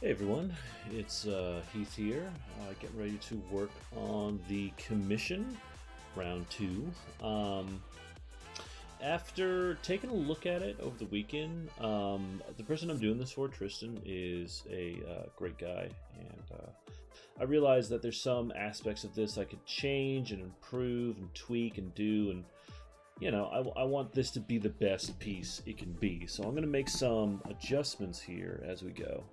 Hey everyone, it's Heath here, getting ready to work on the Commission, round 2. After taking a look at it over the weekend, the person I'm doing this for, Tristan, is a great guy, and I realized that there's some aspects of this I could change and improve and tweak and do, and you know, I want this to be the best piece it can be, so I'm going to make some adjustments here as we go.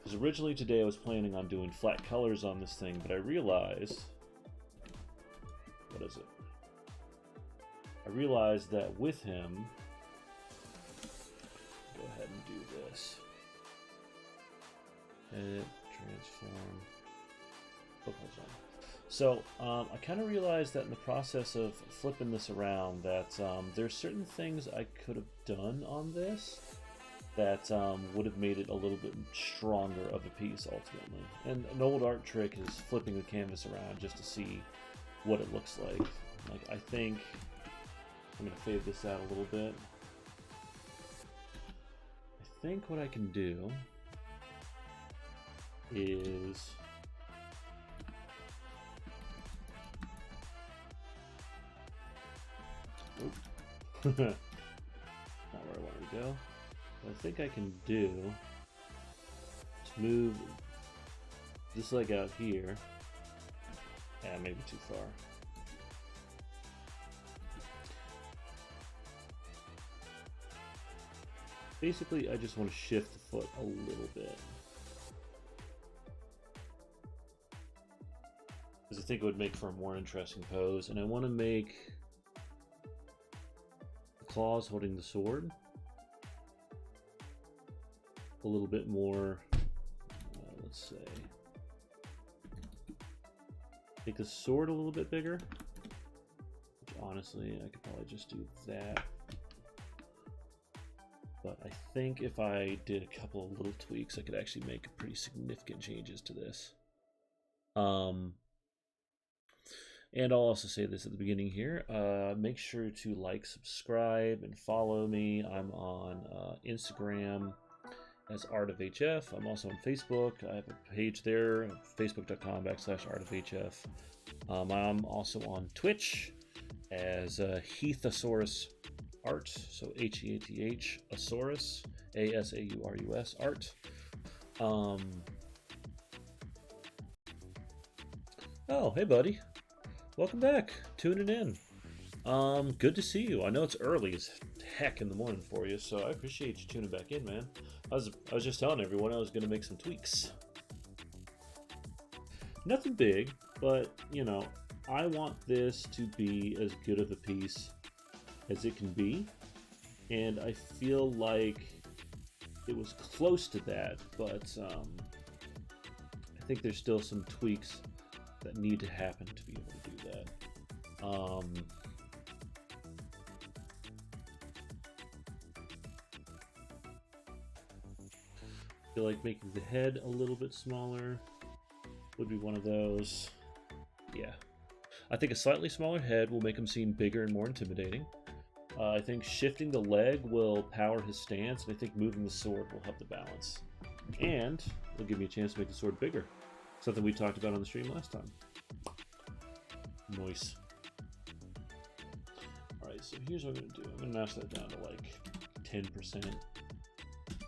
Because originally today I was planning on doing flat colors on this thing, but I realized, what is it? I realized that with him, go ahead and do this. Edit, transform, focus on. So I kind of realized that in the process of flipping this around that there's certain things I could have done on this that would have made it a little bit stronger of a piece ultimately. And an old art trick is flipping the canvas around just to see what it looks like. Like, I think I'm going to fade this out a little bit. I think what I can do is not where I wanted to go. What I think I can do is move this leg out here. Yeah, maybe too far. Basically, I just want to shift the foot a little bit, because I think it would make for a more interesting pose, and I want to make the claws holding the sword a little bit more, let's say, make the sword a little bit bigger, which honestly I could probably just do that, but I think if I did a couple of little tweaks I could actually make pretty significant changes to this. And I'll also say this at the beginning here, make sure to like, subscribe, and follow me. I'm on Instagram as Art of HF. I'm also on Facebook. I have a page there, facebook.com/artofhf. I'm also on Twitch as Heathosaurus Art, so Heath Asaurus, Asaurus Art. Oh, hey buddy, welcome back, tuning in. Good to see you. I know it's early as heck in the morning for you, so I appreciate you tuning back in, man. I was just telling everyone I was going to make some tweaks. Nothing big, but you know, I want this to be as good of a piece as it can be, and I feel like it was close to that, but I think there's still some tweaks that need to happen to be able to do that. I feel like making the head a little bit smaller would be one of those. Yeah, I think a slightly smaller head will make him seem bigger and more intimidating. I think shifting the leg will power his stance, and I think moving the sword will help the balance. And it'll give me a chance to make the sword bigger. Something we talked about on the stream last time. Nice. Alright, so here's what I'm going to do. I'm going to mouse that down to like 10%,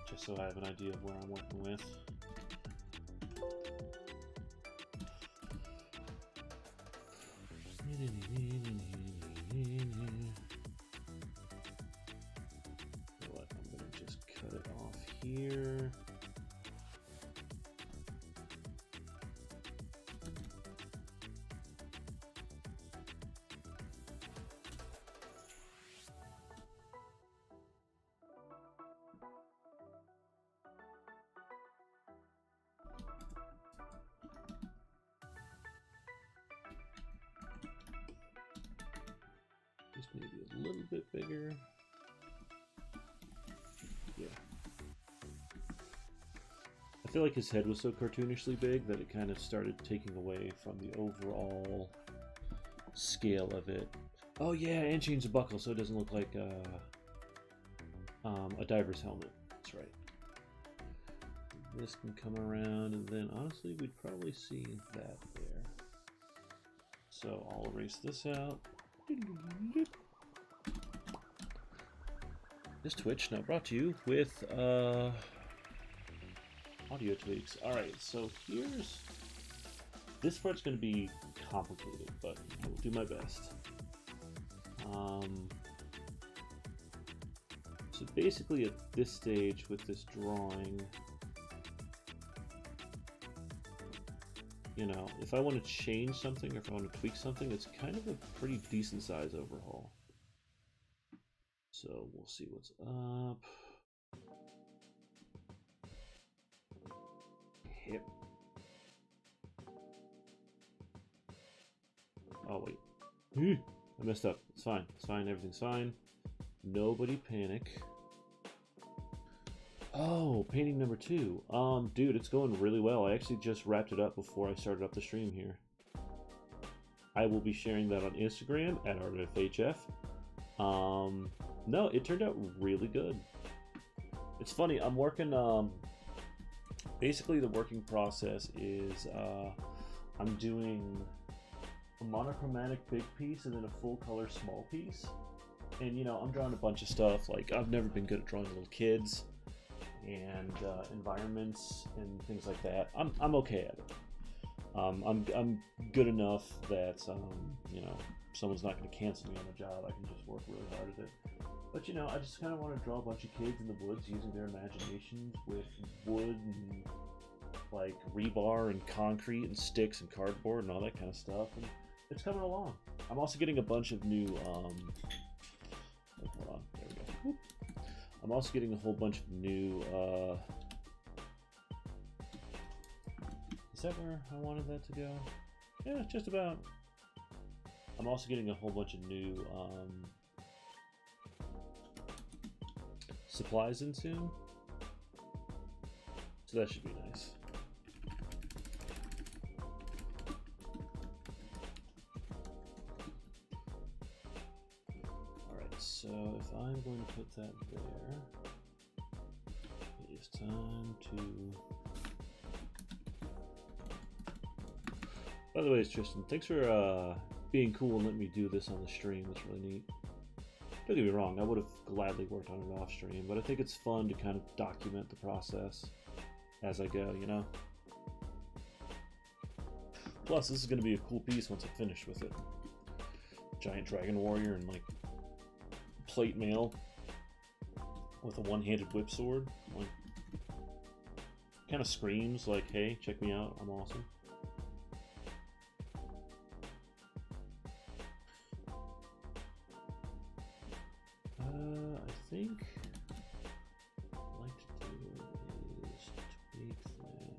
just so I have an idea of where I'm working with. What, I'm going to just cut it off here. Just maybe a little bit bigger. Yeah. I feel like his head was so cartoonishly big that it kind of started taking away from the overall scale of it. Oh yeah, and change the buckle so it doesn't look like a diver's helmet. That's right. This can come around, and then honestly, we'd probably see that there. So I'll erase this out. This Twitch now brought to you with audio tweaks. Alright, so here's... This part's going to be complicated, but I will do my best. So basically at this stage with this drawing, you know, if I want to change something or if I want to tweak something, it's kind of a pretty decent size overhaul. So we'll see what's up. Hip. Oh wait, I messed up. It's fine. It's fine. Everything's fine. Nobody panic. Oh, painting number 2. Dude, it's going really well. I actually just wrapped it up before I started up the stream here. I will be sharing that on Instagram at ArtofHF. No, it turned out really good. It's funny. I'm working. Basically, the working process is I'm doing a monochromatic big piece and then a full color small piece. And you know, I'm drawing a bunch of stuff. Like, I've never been good at drawing little kids and environments and things like that. I'm okay at it. I'm good enough that you know, someone's not going to cancel me on a job. I can just work really hard at it. But you know, I just kind of want to draw a bunch of kids in the woods using their imaginations with wood and like rebar and concrete and sticks and cardboard and all that kind of stuff. And it's coming along. I'm also getting a bunch of new hold on, there we go. Whoop. I'm also getting a whole bunch of new is that where I wanted that to go? Yeah, just about. I'm also getting a whole bunch of new supplies in soon, so that should be nice. Alright, so if I'm going to put that there, it is time to... By the way, Tristan, thanks for being cool and letting me do this on the stream. That's really neat. Don't get me wrong, I would have gladly worked on it off stream, but I think it's fun to kind of document the process as I go, you know? Plus, this is going to be a cool piece once I'm finished with it. Giant dragon warrior and like plate mail with a one-handed whip sword. Like, kind of screams like, hey, check me out, I'm awesome. I think what I'd like to do is tweak that.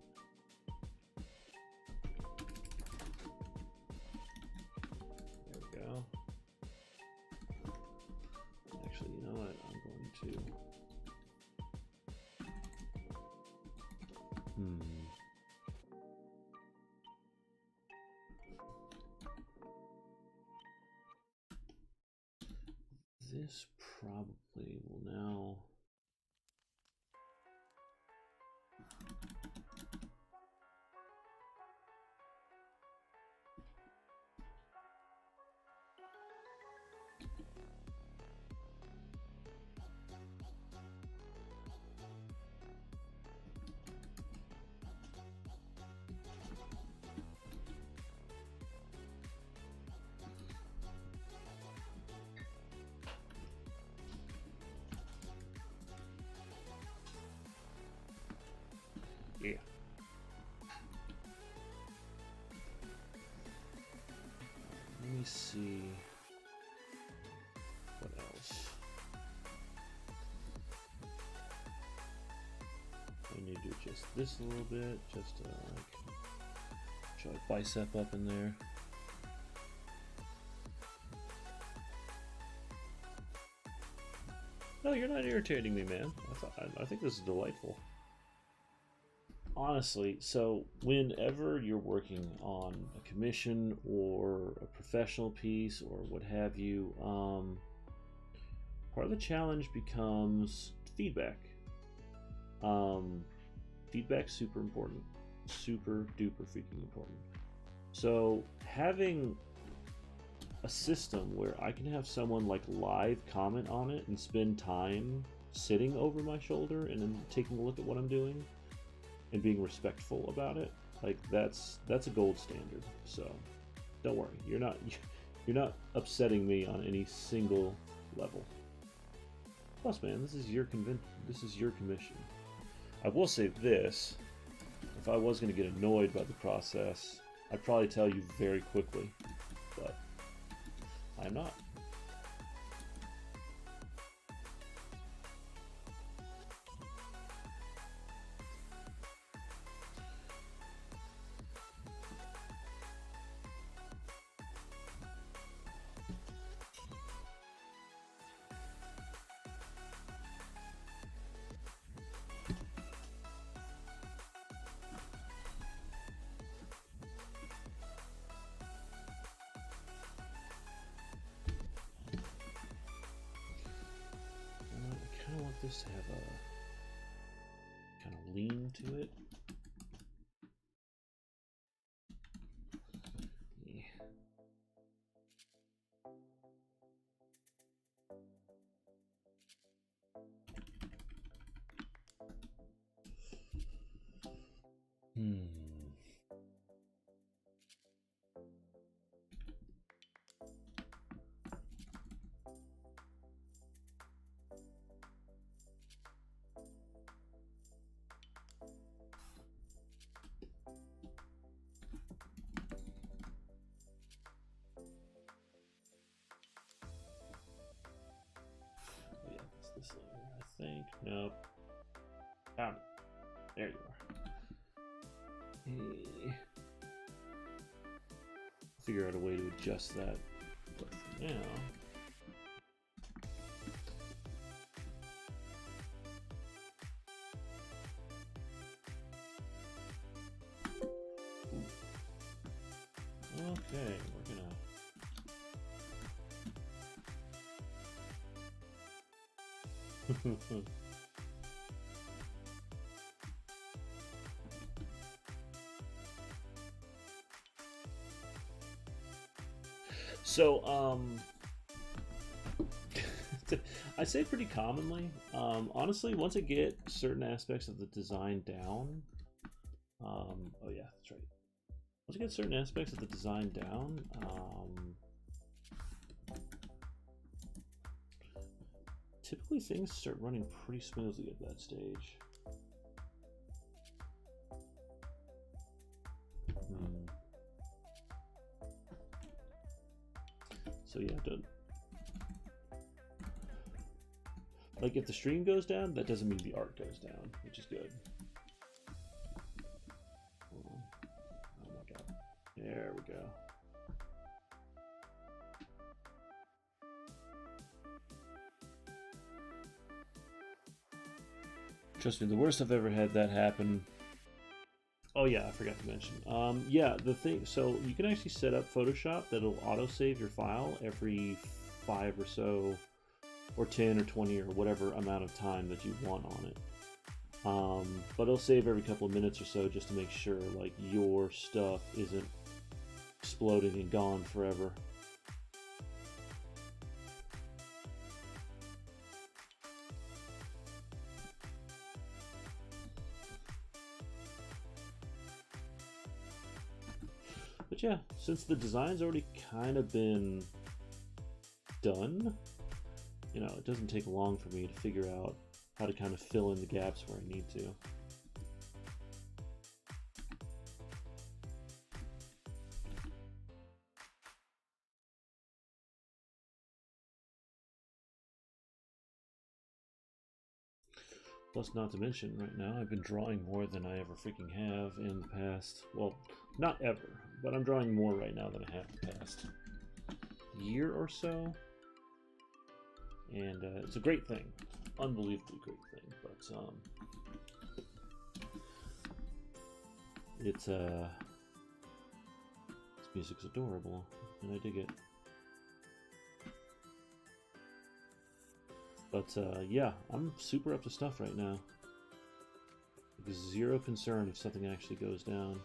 There we go. Actually, you know what? I'm going to... This probably will now... Yeah. Let me see what else. I need to do just this a little bit, just to like show a bicep up in there. No, you're not irritating me, man. I think this is delightful. Honestly, so whenever you're working on a commission or a professional piece or what have you, part of the challenge becomes feedback. Feedback's super important. Super duper freaking important. So having a system where I can have someone like live comment on it and spend time sitting over my shoulder and then taking a look at what I'm doing and being respectful about it, like that's a gold standard. So don't worry, you're not upsetting me on any single level. Plus, man, this is your commission. I will say this: if I was going to get annoyed by the process, I'd probably tell you very quickly, but I'm not. I want this to have a kind of lean to it. Yeah. This layer, I think. Nope. Found it. There you are. Hey. Figure out a way to adjust that. But for now. Okay, we're gonna. So, I say pretty commonly, honestly, once I get certain aspects of the design down, oh yeah, that's right. Once I get certain aspects of the design down, typically things start running pretty smoothly at that stage. So yeah, done. Like if the stream goes down, that doesn't mean the art goes down, which is good. Oh my god. There we go. Trust me, the worst I've ever had that happen. Oh yeah, I forgot to mention. Yeah, the thing. So you can actually set up Photoshop that'll autosave your file every 5 or so, or 10 or 20 or whatever amount of time that you want on it. But it'll save every couple of minutes or so just to make sure like your stuff isn't exploding and gone forever. But yeah, since the design's already kind of been done, you know, it doesn't take long for me to figure out how to kind of fill in the gaps where I need to. Plus, not to mention, right now I've been drawing more than I ever freaking have in the past. Well, not ever, but I'm drawing more right now than I have in the past year or so. And it's a great thing. Unbelievably great thing. But, this music's adorable, and I dig it. But yeah, I'm super up to stuff right now. Zero concern if something actually goes down.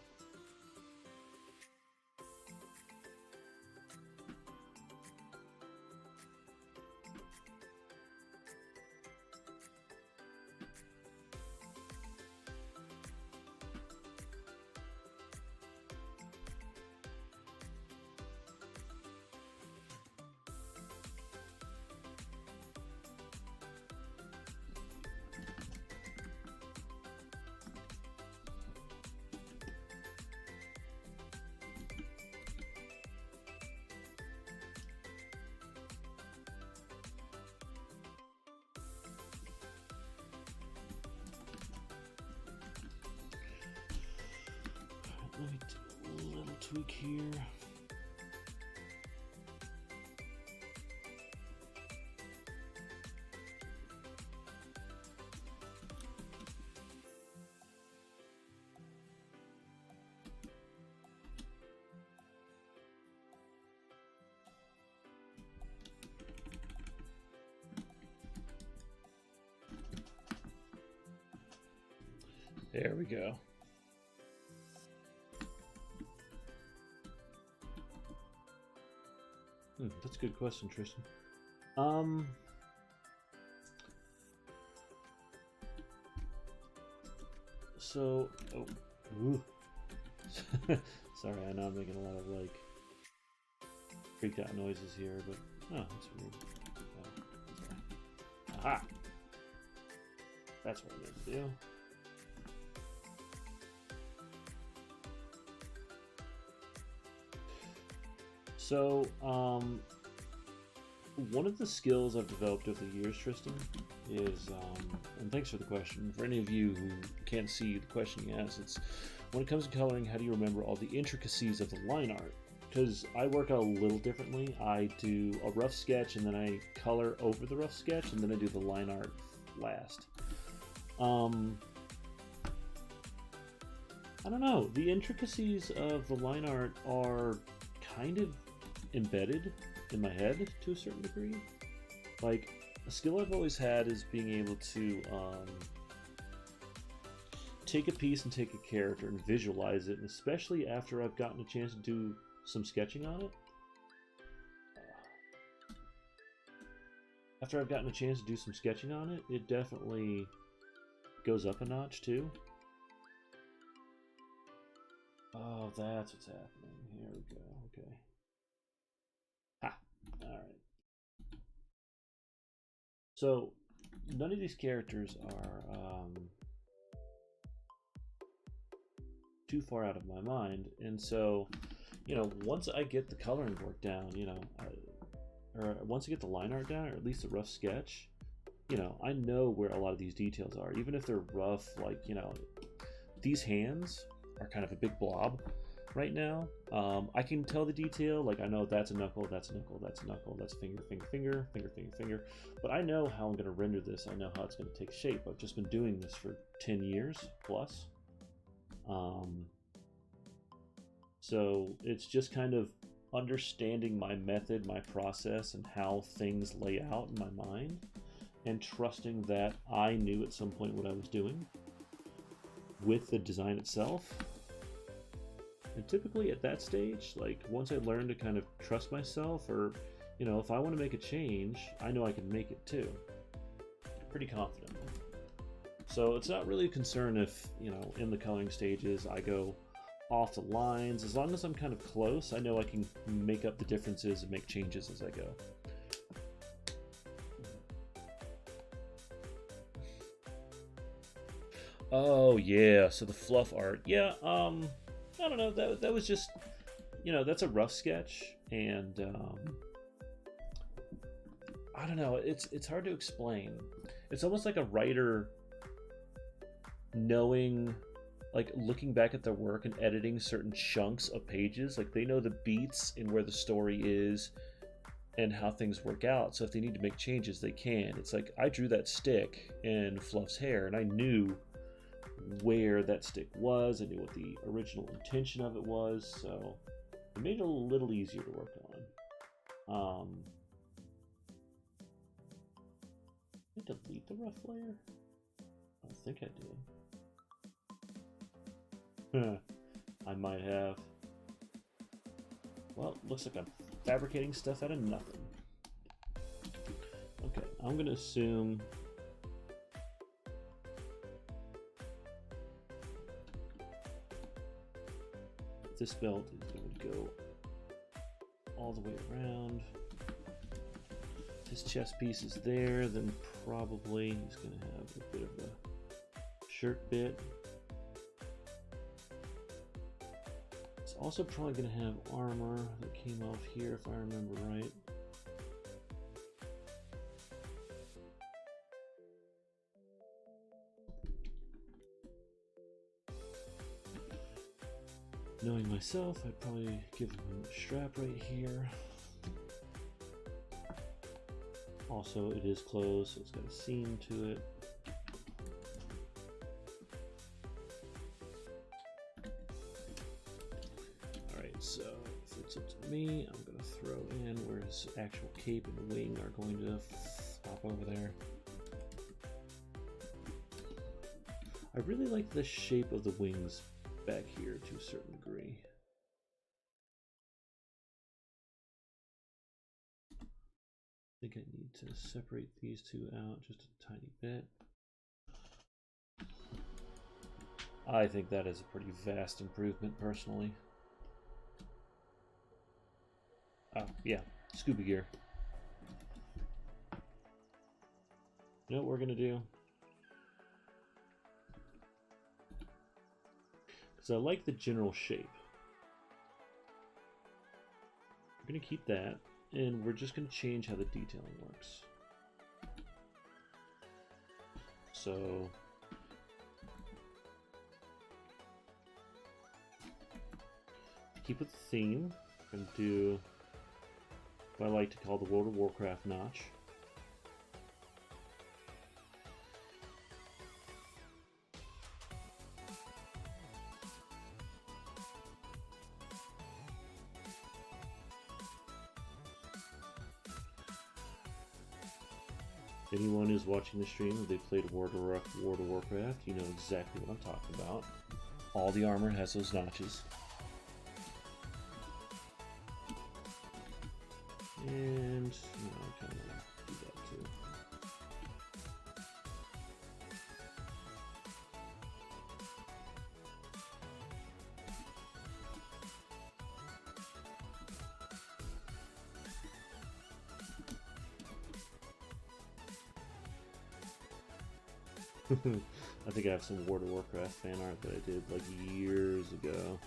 Let me do a little tweak here. There we go. That's a good question, Tristan. So, sorry, I know I'm making a lot of like freaked out noises here, but that's weird. Aha! That's what I meant to do. So, one of the skills I've developed over the years, Tristan, is, and thanks for the question. For any of you who can't see the question you asked, it's when it comes to coloring, how do you remember all the intricacies of the line art? Because I work a little differently. I do a rough sketch and then I color over the rough sketch and then I do the line art last. I don't know. The intricacies of the line art are kind of embedded in my head to a certain degree. Like, a skill I've always had is being able to take a piece and take a character and visualize it, and especially after I've gotten a chance to do some sketching on it. After I've gotten a chance to do some sketching on it, it definitely goes up a notch too. Oh, that's what's happening. Here we go. Okay. Ha! Alright. So, none of these characters are too far out of my mind, and so, you know, once I get the coloring work down, you know, or once I get the line art down, or at least a rough sketch, you know, I know where a lot of these details are, even if they're rough. Like, you know, these hands are kind of a big blob right now. I can tell the detail, like I know that's a knuckle, that's a knuckle, that's a knuckle, that's finger, finger, finger, finger, finger, finger, but I know how I'm going to render this. I know how it's going to take shape. I've just been doing this for 10 years plus. So it's just kind of understanding my method, my process, and how things lay out in my mind, and trusting that I knew at some point what I was doing with the design itself. And typically at that stage, like once I learn to kind of trust myself, or, you know, if I want to make a change, I know I can make it too. Pretty confident. So it's not really a concern if, you know, in the coloring stages I go off the lines. As long as I'm kind of close, I know I can make up the differences and make changes as I go. Oh yeah, so the fluff art. Yeah, I don't know, that was just, you know, that's a rough sketch, and I don't know, it's hard to explain. It's almost like a writer knowing, like looking back at their work and editing certain chunks of pages. Like they know the beats and where the story is and how things work out, so if they need to make changes they can. It's like I drew that stick in Fluff's hair and I knew where that stick was. I knew what the original intention of it was, so it made it a little easier to work on. Did I delete the rough layer? I don't think I did. I might have. Well, looks like I'm fabricating stuff out of nothing. Okay, I'm gonna assume this belt is going to go all the way around. His chest piece is there, then probably he's going to have a bit of a shirt bit. It's also probably going to have armor that came off here, if I remember right. Knowing myself, I'd probably give him a strap right here. Also, it is closed, so it's got a seam to it. Alright, so if it's up to me, I'm going to throw in where his actual cape and wing are going to flop over there. I really like the shape of the wings back here to a certain degree. I think I need to separate these two out just a tiny bit. I think that is a pretty vast improvement, personally. Oh, yeah, scuba gear. You know what we're gonna do? Because I like the general shape. We're gonna keep that. And we're just going to change how the detailing works. So keep with the theme. I'm going to do what I like to call the World of Warcraft notch. Anyone who's watching the stream, if they played World of Warcraft, you know exactly what I'm talking about. All the armor has those notches. And, you know, I kind of want to do that too. I think I have some World of Warcraft fan art that I did like years ago.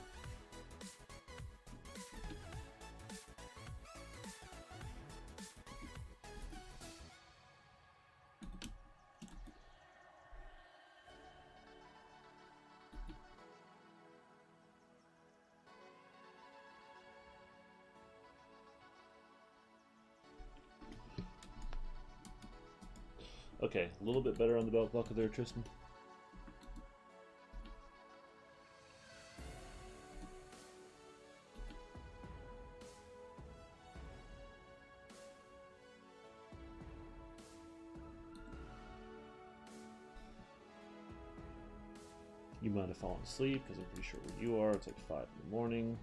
Okay, a little bit better on the belt buckle there, Tristan. You might have fallen asleep because I'm pretty sure where you are, it's like 5 in the morning.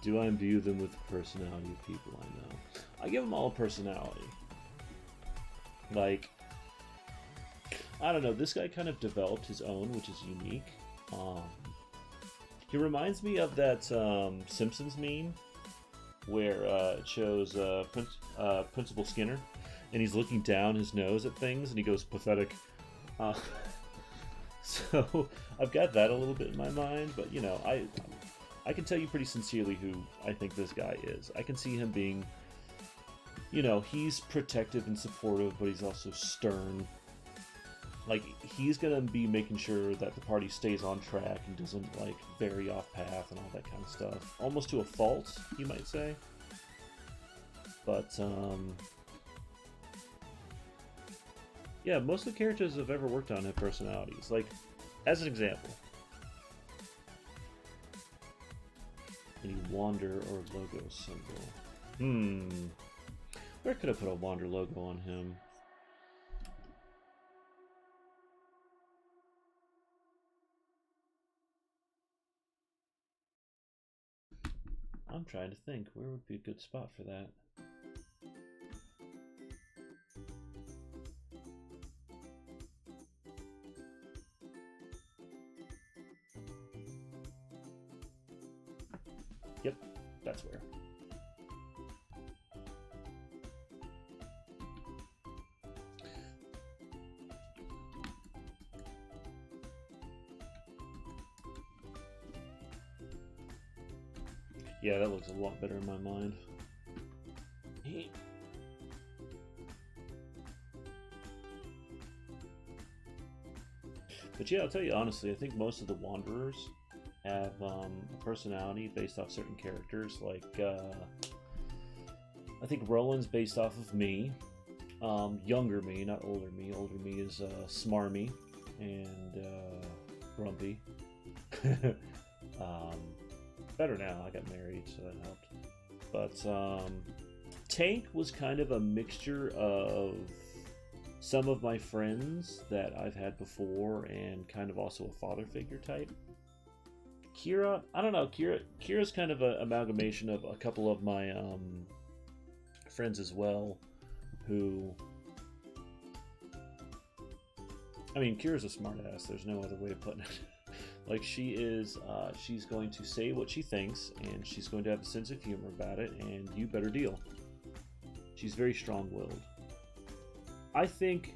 Do I imbue them with the personality of people I know? I give them all a personality. Like, I don't know, this guy kind of developed his own, which is unique. He reminds me of that Simpsons meme where it shows Principal Skinner, and he's looking down his nose at things, and he goes, pathetic. So I've got that a little bit in my mind, but you know, I can tell you pretty sincerely who I think this guy is. I can see him being, you know, he's protective and supportive, but he's also stern. Like, he's gonna be making sure that the party stays on track and doesn't, like, vary off path and all that kind of stuff. Almost to a fault, you might say. But, yeah, most of the characters I've ever worked on have personalities. Like, as an example, any wander or logo symbol. Where could I put a Wander logo on him? I'm trying to think. Where would be a good spot for that? Yep, that's where. Yeah, that looks a lot better in my mind. But yeah, I'll tell you honestly, I think most of the Wanderers have a personality based off certain characters. Like, I think Roland's based off of me. Younger me, not older me. Older me is smarmy and grumpy. Better now, I got married, so that helped. But Tank was kind of a mixture of some of my friends that I've had before and kind of also a father figure type. Kira, I don't know, Kira's kind of an amalgamation of a couple of my friends as well, who, I mean, Kira's a smartass, there's no other way of putting it. Like, she is, she's going to say what she thinks, and she's going to have a sense of humor about it, and you better deal. She's very strong-willed. I think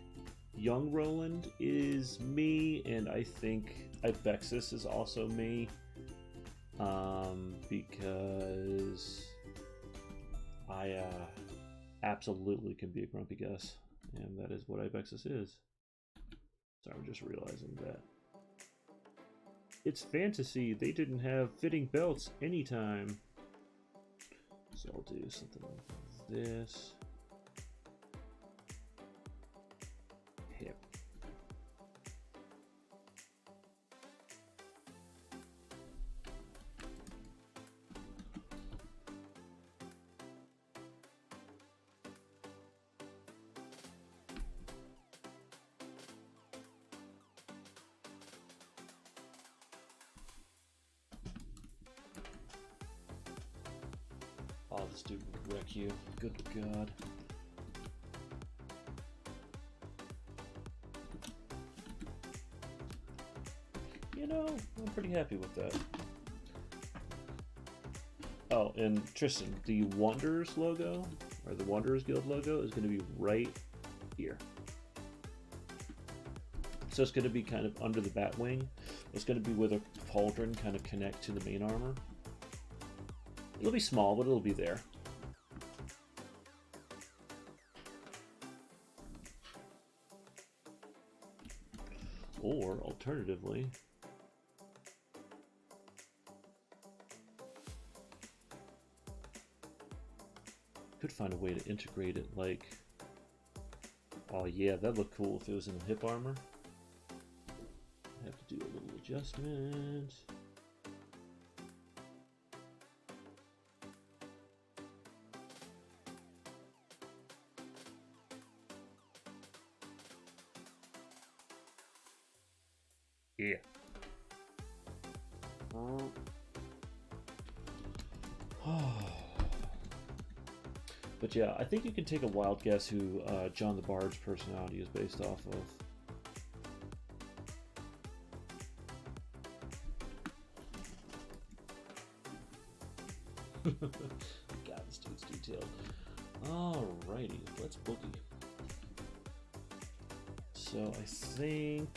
young Roland is me, and I think Ibexus is also me, because I absolutely can be a grumpy Gus, and that is what Ibexus is. Sorry, I'm just realizing that. It's fantasy. They didn't have fitting belts anytime. So I'll do something like this. Hip. Oh, this dude would wreck you. Good God. You know, I'm pretty happy with that. Oh, and Tristan, the Wanderers logo, or the Wanderers Guild logo, is going to be right here. So it's going to be kind of under the Batwing. It's going to be where the pauldron kind of connect to the main armor. It'll be small, but it'll be there. Or, alternatively, could find a way to integrate it, like, oh yeah, that'd look cool if it was in the hip armor. I have to do a little adjustment. Yeah. But yeah, I think you can take a wild guess who John the Bard's personality is based off of. God, this dude's detailed. Alrighty, let's boogie. So I think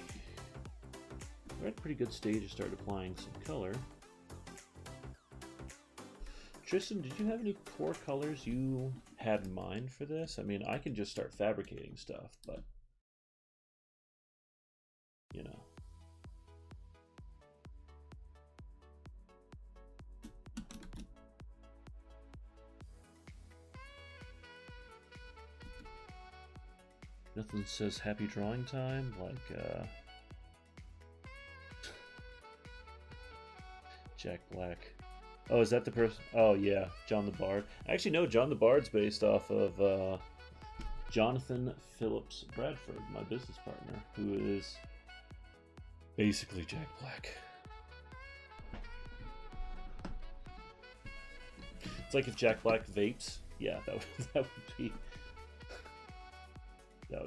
we're at a pretty good stage to start applying some color. Tristan, did you have any core colors you had in mind for this? I mean, I can just start fabricating stuff, but, you know. Nothing says happy drawing time like Jack Black. Oh, is that the person? Oh, yeah, John the Bard. I actually know John the Bard's based off of Jonathan Phillips Bradford, my business partner, who is basically Jack Black. It's like if Jack Black vapes. Yeah, that would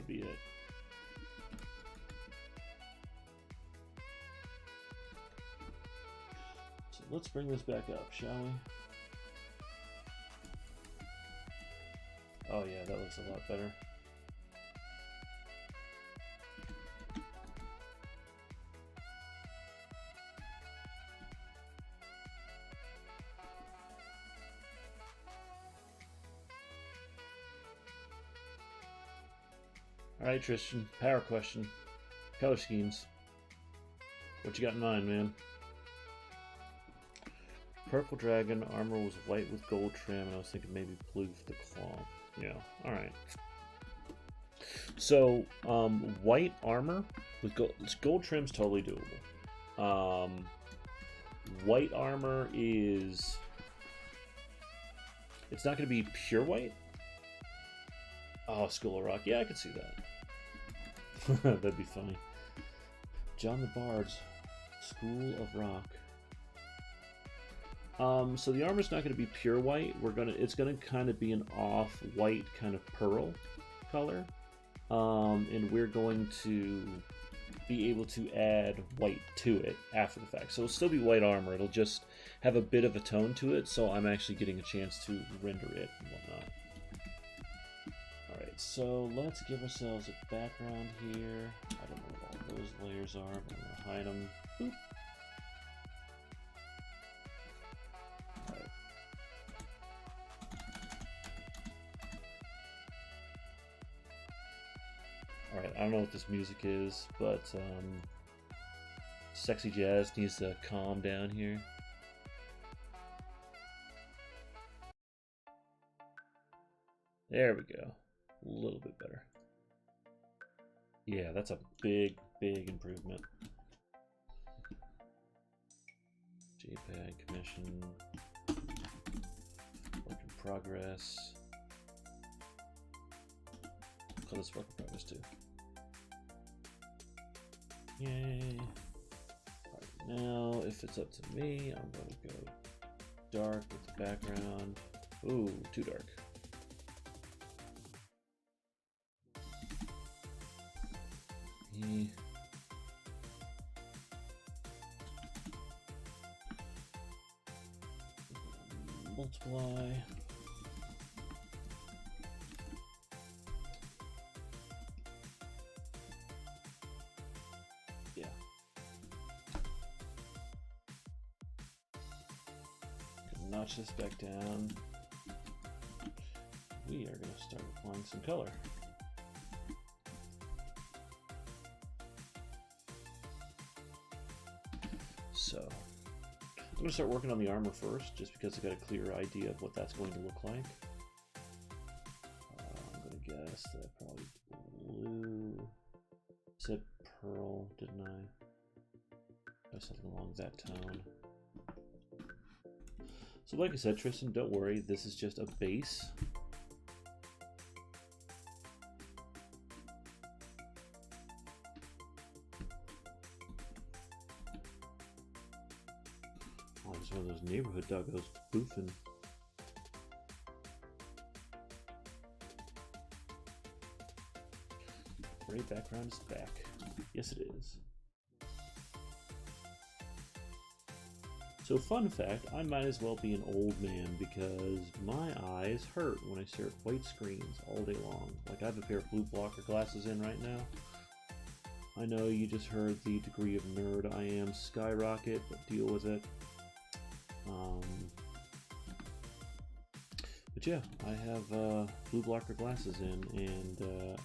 be it. So let's bring this back up, shall we? Oh yeah, that looks a lot better. Alright, Tristan, power question. Color schemes. What you got in mind, man? Purple dragon, armor was white with gold trim, and I was thinking maybe blue for the claw. Yeah, alright. So, white armor with gold trim's totally doable. White armor is... It's not going to be pure white? Oh, School of Rock. Yeah, I could see that. That'd be funny. John the Bard's School of Rock. So the armor's not going to be pure white. It's gonna kind of be an off-white kind of pearl color, and we're going to be able to add white to it after the fact. So it'll still be white armor. It'll just have a bit of a tone to it. So I'm actually getting a chance to render it and whatnot. Alright, so let's give ourselves a background here. I don't know what all those layers are, but I'm going to hide them. Boop. Alright. Alright, I don't know what this music is, but Sexy Jazz needs to calm down here. There we go. A little bit better. Yeah, that's a big improvement. JPEG, Commission, work in progress. Call this work in progress too. Yay. Alright, now if it's up to me, I'm going to go dark with the background. Ooh, too dark. Multiply. Yeah. Gonna notch this back down. We are going to start applying some color. So, I'm going to start working on the armor first, just because I got a clear idea of what that's going to look like. I'm going to guess that probably blue. Said pearl, didn't I? Something along that tone. So like I said, Tristan, don't worry, this is just a base. Oh, just one of those neighborhood doggos boofing. Gray background is back. Yes, it is. So fun fact, I might as well be an old man because my eyes hurt when I stare at white screens all day long. Like I have a pair of blue blocker glasses in right now. I know you just heard the degree of nerd I am skyrocket, but deal with it. But yeah, I have blue blocker glasses in, and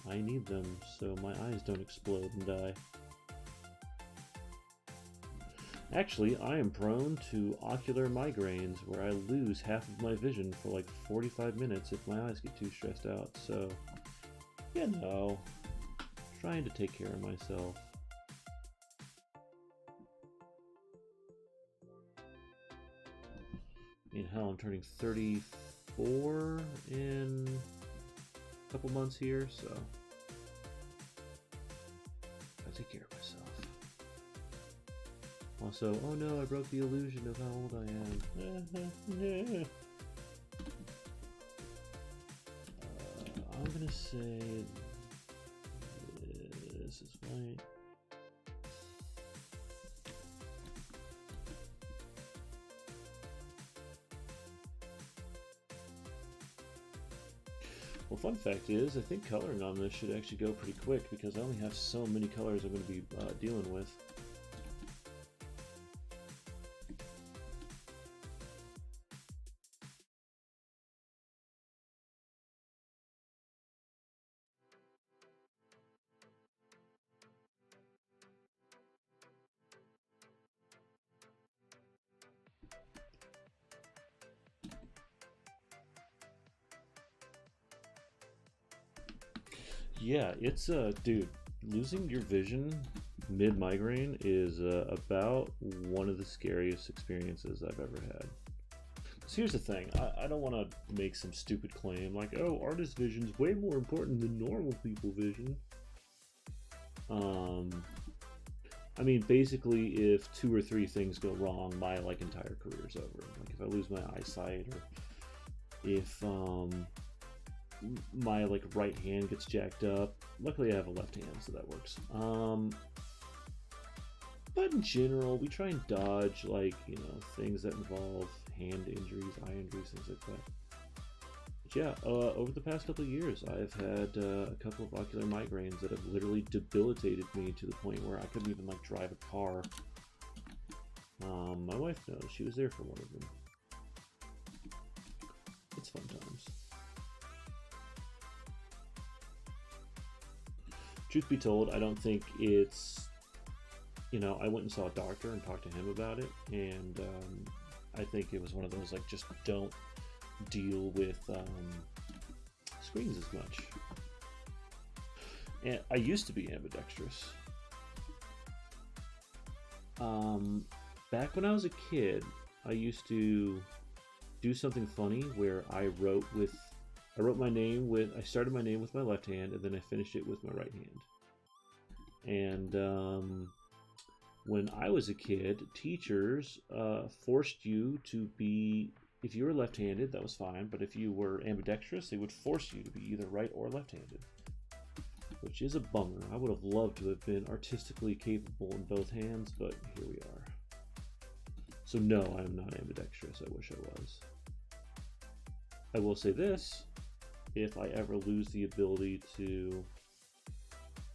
I need them so my eyes don't explode and die. Actually, I am prone to ocular migraines where I lose half of my vision for like 45 minutes if my eyes get too stressed out, so, you know, trying to take care of myself. hell, I'm turning 34 in a couple months here, so I take care of myself. Also, oh no, I broke the illusion of how old I am. I'm gonna say this is right. Well, fun fact is, I think coloring on this should actually go pretty quick because I only have so many colors I'm going to be dealing with. Yeah, it's dude, losing your vision mid-migraine is about one of the scariest experiences I've ever had. So here's the thing, I don't want to make some stupid claim like, oh, artist vision's way more important than normal people vision. I mean, basically, if 2 or 3 things go wrong, my entire career's over. Like if I lose my eyesight, or if my right hand gets jacked up. Luckily I have a left hand, so that works. But in general, we try and dodge things that involve hand injuries, eye injuries, things like that. But yeah, over the past couple of years, I've had a couple of ocular migraines that have literally debilitated me to the point where I couldn't even drive a car. My wife knows; she was there for one of them. It's fun times. Truth be told, I don't think it's, I went and saw a doctor and talked to him about it, and I think it was one of those, just don't deal with screens as much. And I used to be ambidextrous. Back when I was a kid, I used to do something funny where I started my name with my left hand, and then I finished it with my right hand. And when I was a kid, teachers forced you to be, if you were left-handed, that was fine, but if you were ambidextrous, they would force you to be either right or left-handed, which is a bummer. I would have loved to have been artistically capable in both hands, but here we are. So no, I am not ambidextrous. I wish I was. I will say this. If I ever lose the ability to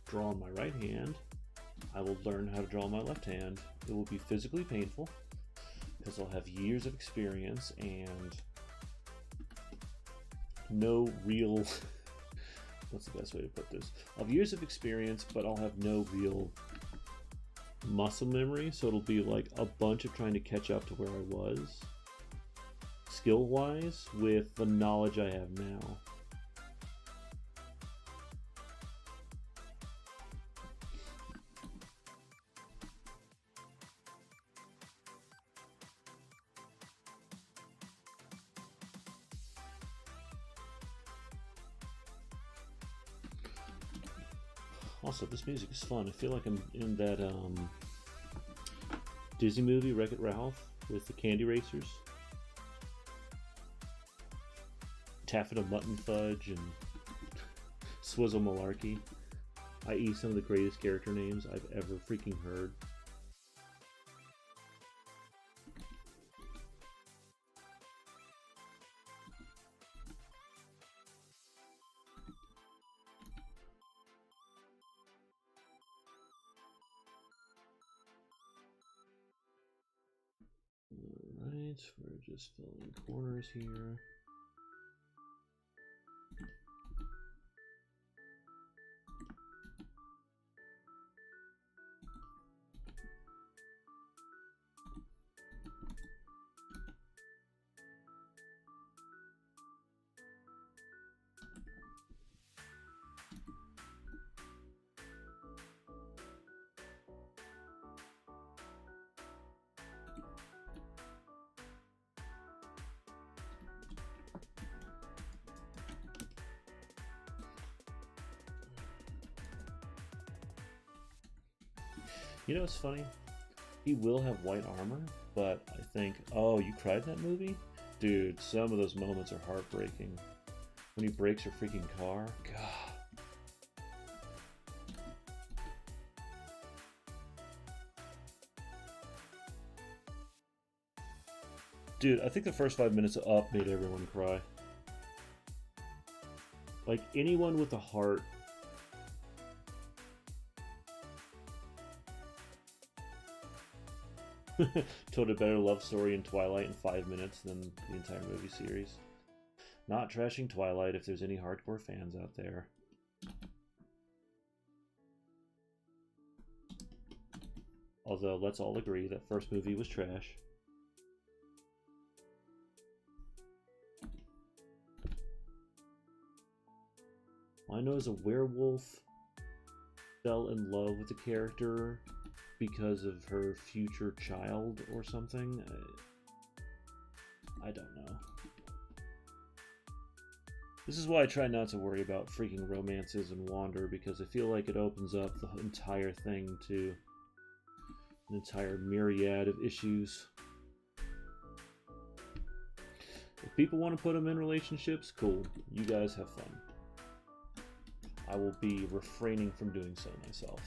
draw on my right hand, I will learn how to draw on my left hand. It will be physically painful because I'll have years of experience and no real what's the best way to put this? I'll have years of experience, but I'll have no real muscle memory, so it'll be like a bunch of trying to catch up to where I was skill-wise with the knowledge I have now. Also, this music is fun. I feel like I'm in that Disney movie, Wreck-It Ralph, with the candy racers. Taffeta Mutton Fudge and Swizzle Malarkey, i.e. some of the greatest character names I've ever freaking heard. Alright, we're just filling corners here. You know what's funny? He will have white armor, but I think, oh, you cried in that movie? Dude, some of those moments are heartbreaking. When he breaks her freaking car. God. Dude, I think the first 5 minutes of Up made everyone cry. Like, anyone with a heart. Told a better love story in Twilight in 5 minutes than the entire movie series. Not trashing Twilight if there's any hardcore fans out there. Although, let's all agree that first movie was trash. All I know is a werewolf fell in love with the character because of her future child or something. I don't know. This is why I try not to worry about freaking romances and Wander, because I feel like it opens up the entire thing to an entire myriad of issues. If people want to put them in relationships, cool. You guys have fun. I will be refraining from doing so myself.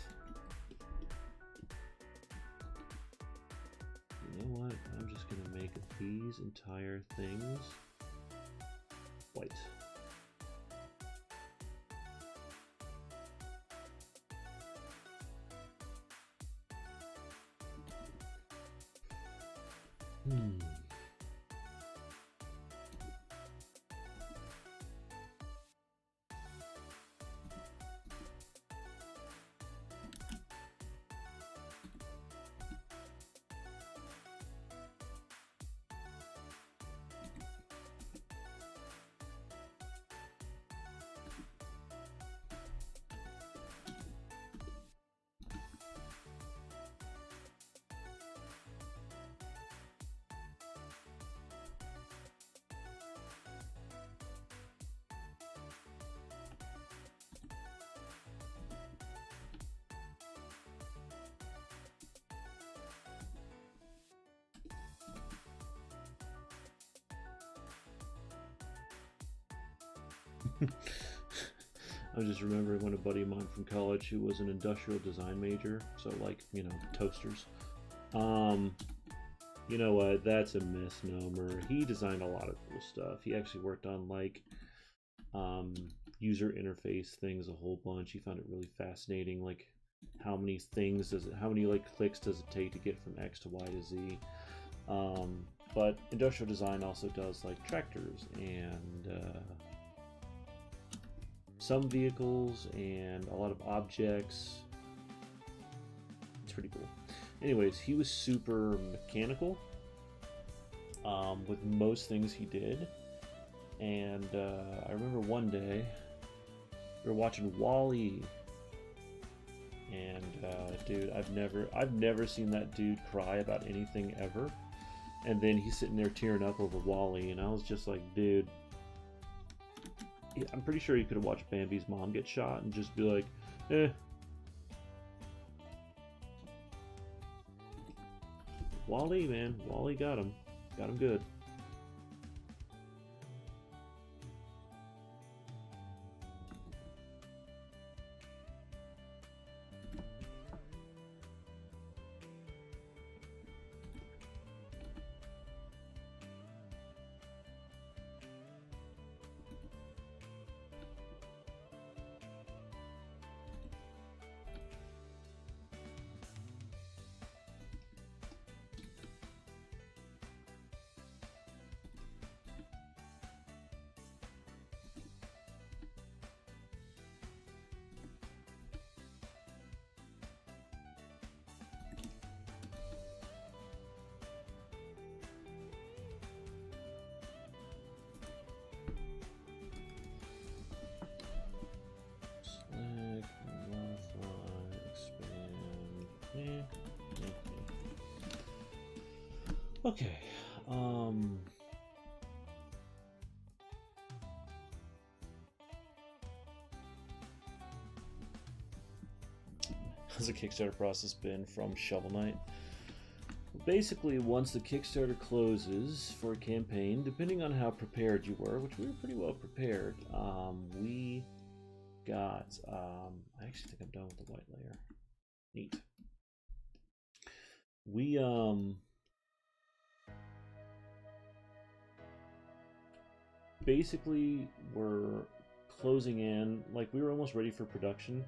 You know what? I'm just going to make these entire things white. I just remember when a buddy of mine from college who was an industrial design major, so like, you know, toasters. You know what? That's a misnomer. He designed a lot of cool stuff. He actually worked on like user interface things a whole bunch. He found it really fascinating, like how many like clicks does it take to get from X to Y to Z. But industrial design also does like tractors and some vehicles and a lot of objects. It's pretty cool. Anyways, he was super mechanical with most things he did. And I remember one day we were watching WALL-E, and dude, I've never seen that dude cry about anything ever. And then he's sitting there tearing up over WALL-E, and I was just like, dude, I'm pretty sure you could have watched Bambi's mom get shot and just be like, eh. WALL-E, man. WALL-E got him. Got him good. Okay, how's the Kickstarter process been from Shovel Knight? Basically, once the Kickstarter closes for a campaign, depending on how prepared you were, which we were pretty well prepared, we got, I actually think I'm done with the white layer. Neat. We, basically were closing in, like we were almost ready for production.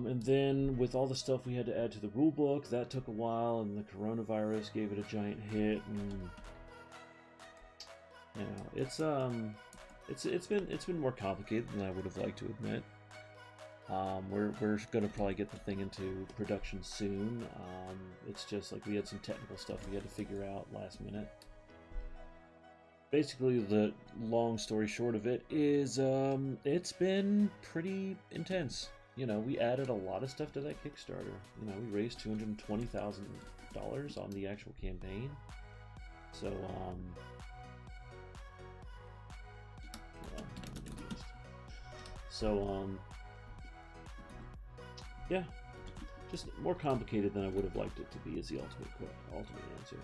And then with all the stuff we had to add to the rulebook, that took a while, and the coronavirus gave it a giant hit, and you know, it's been more complicated than I would have liked to admit. We're gonna probably get the thing into production soon. It's just like we had some technical stuff we had to figure out last minute. Basically, the long story short of it is, it's been pretty intense. You know, we added a lot of stuff to that Kickstarter. You know, we raised $220,000 on the actual campaign. So, yeah, just more complicated than I would have liked it to be is the ultimate answer.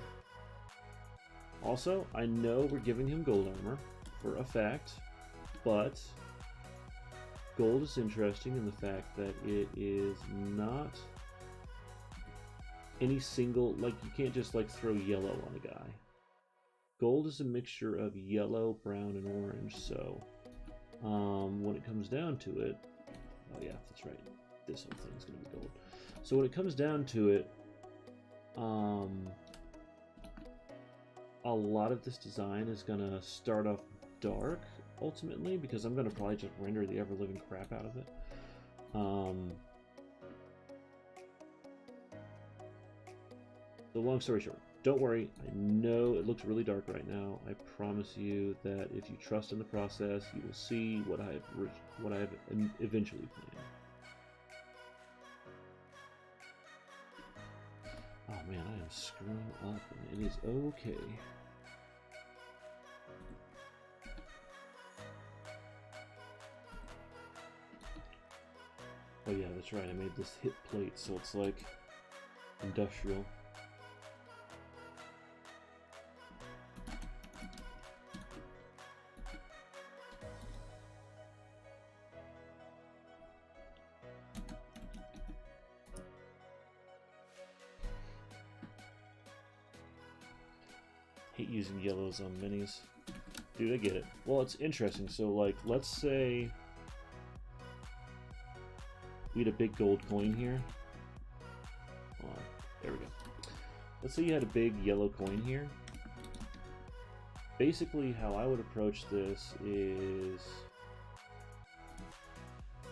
Also, I know we're giving him gold armor for a fact, but gold is interesting in the fact that it is not any single, like you can't just like throw yellow on a guy. Gold is a mixture of yellow, brown, and orange, so when it comes down to it, oh yeah, that's right, this whole thing is going to be gold. So when it comes down to it, a lot of this design is going to start off dark, ultimately, because I'm going to probably just render the ever-living crap out of it. So long story short, don't worry, I know it looks really dark right now. I promise you that if you trust in the process, you will see what I have eventually planned. Oh man, I am screwing up, and it is okay. Oh yeah, that's right, I made this hit plate, so it's like industrial. Hate using yellows on minis. Dude, I get it. Well, it's interesting. So, like, let's say we had a big gold coin here. Hold on. There we go. Let's say you had a big yellow coin here. Basically, how I would approach this is,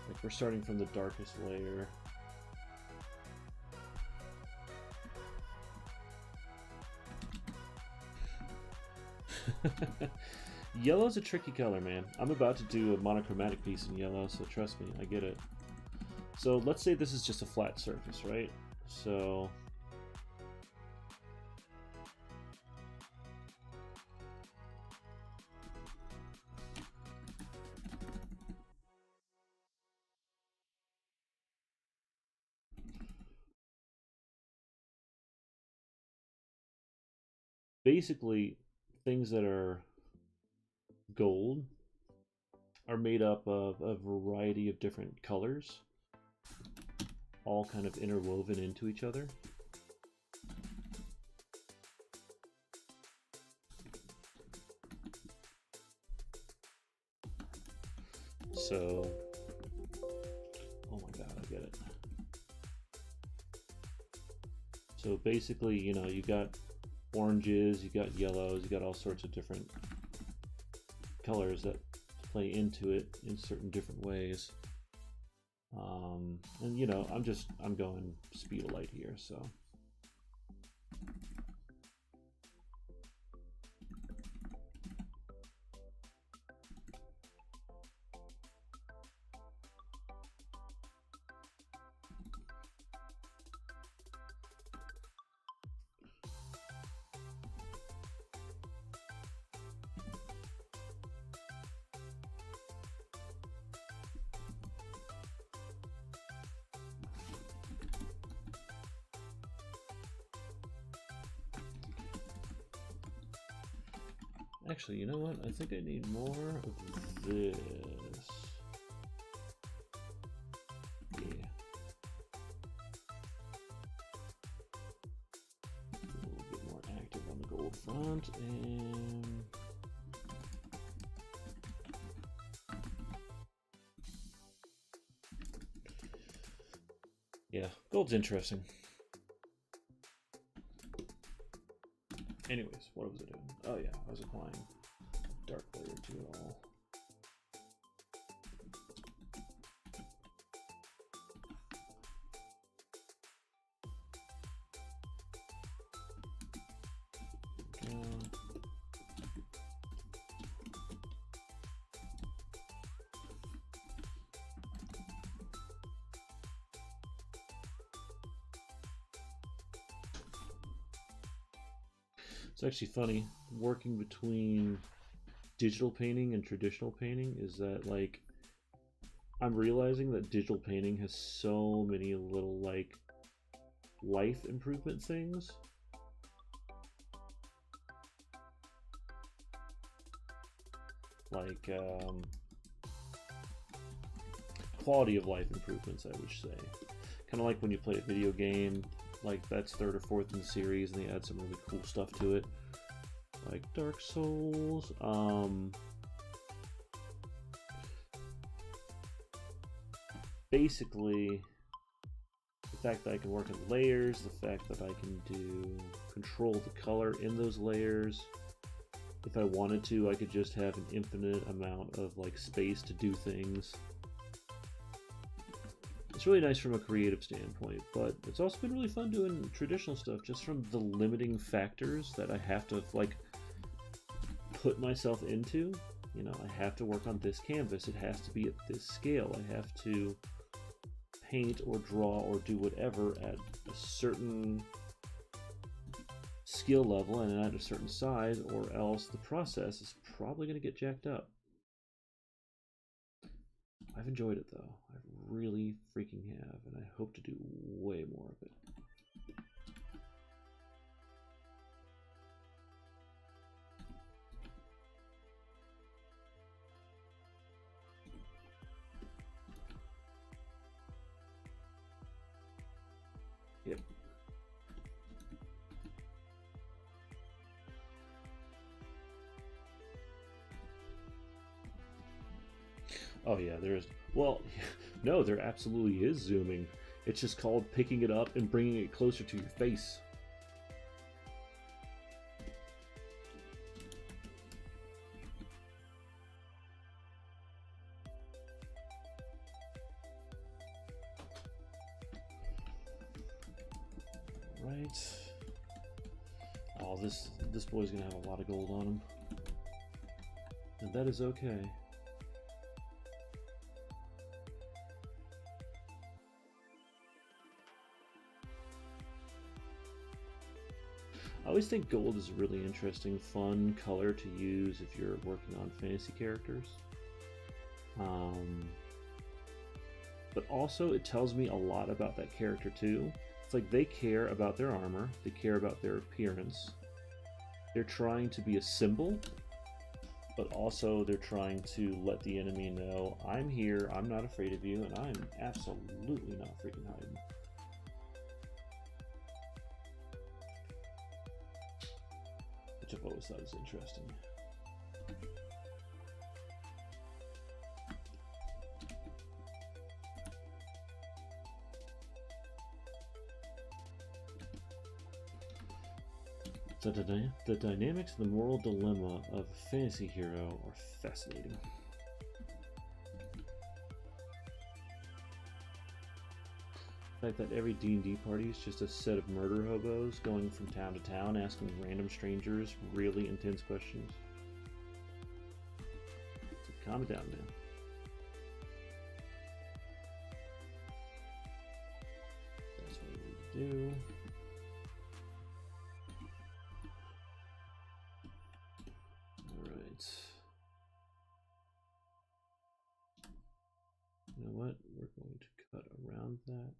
like, we're starting from the darkest layer. Yellow's a tricky color, man. I'm about to do a monochromatic piece in yellow, so trust me, I get it. So let's say this is just a flat surface, right? So basically, things that are gold are made up of a variety of different colors, all kind of interwoven into each other. So, oh my god, I get it. So basically, you know, you got oranges, you got yellows, you got all sorts of different colors that play into it in certain different ways. And you know, I'm going speed of light here, so. Actually, you know what? I think I need more of this. Yeah. A little bit more active on the gold front, and yeah, gold's interesting. Anyways, what was I doing? Oh yeah, I was applying dark layer to it all. It's actually funny, working between digital painting and traditional painting is that, like, I'm realizing that digital painting has so many little, like, life improvement things. Like, quality of life improvements, I would say. Kind of like when you play a video game, like that's third or fourth in the series, and they add some really cool stuff to it, like Dark Souls. Basically, the fact that I can work in layers, the fact that I can control the color in those layers. If I wanted to, I could just have an infinite amount of like space to do things. It's really nice from a creative standpoint, but it's also been really fun doing traditional stuff just from the limiting factors that I have to like put myself into. You know, I have to work on this canvas, it has to be at this scale, I have to paint or draw or do whatever at a certain skill level and at a certain size, or else the process is probably going to get jacked up. I've enjoyed it though. I really freaking have, and I hope to do way more of it. Yep. Oh yeah, there is. Well, no, there absolutely is zooming. It's just called picking it up and bringing it closer to your face. Right. Oh, this boy's gonna have a lot of gold on him, and that is okay. I always think gold is a really interesting, fun color to use if you're working on fantasy characters. But also it tells me a lot about that character too. It's like they care about their armor, they care about their appearance. They're trying to be a symbol, but also they're trying to let the enemy know, I'm here, I'm not afraid of you, and I'm absolutely not freaking hiding. Which I've always thought is interesting. The dynamics and the moral dilemma of a fantasy hero are fascinating. The fact that every D&D party is just a set of murder hobos going from town to town asking random strangers really intense questions. So calm it down, man. That's what we need to do. Alright. You know what? We're going to cut around that.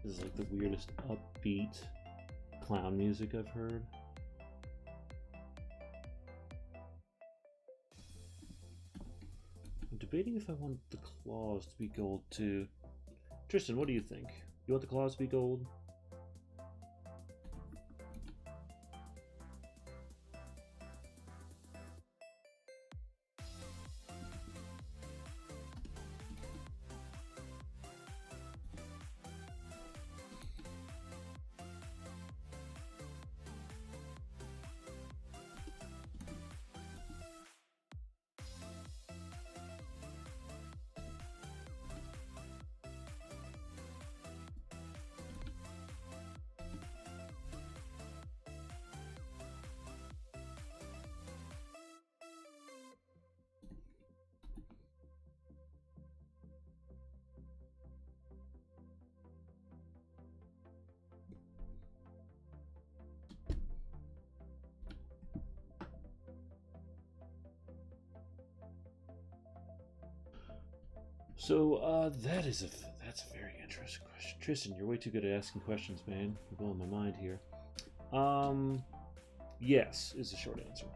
This is like the weirdest upbeat clown music I've heard. I'm debating if I want the claws to be gold too. Tristan, what do you think? You want the claws to be gold? So that's a very interesting question. Tristan, you're way too good at asking questions, man. You're blowing my mind here. Yes is the short answer.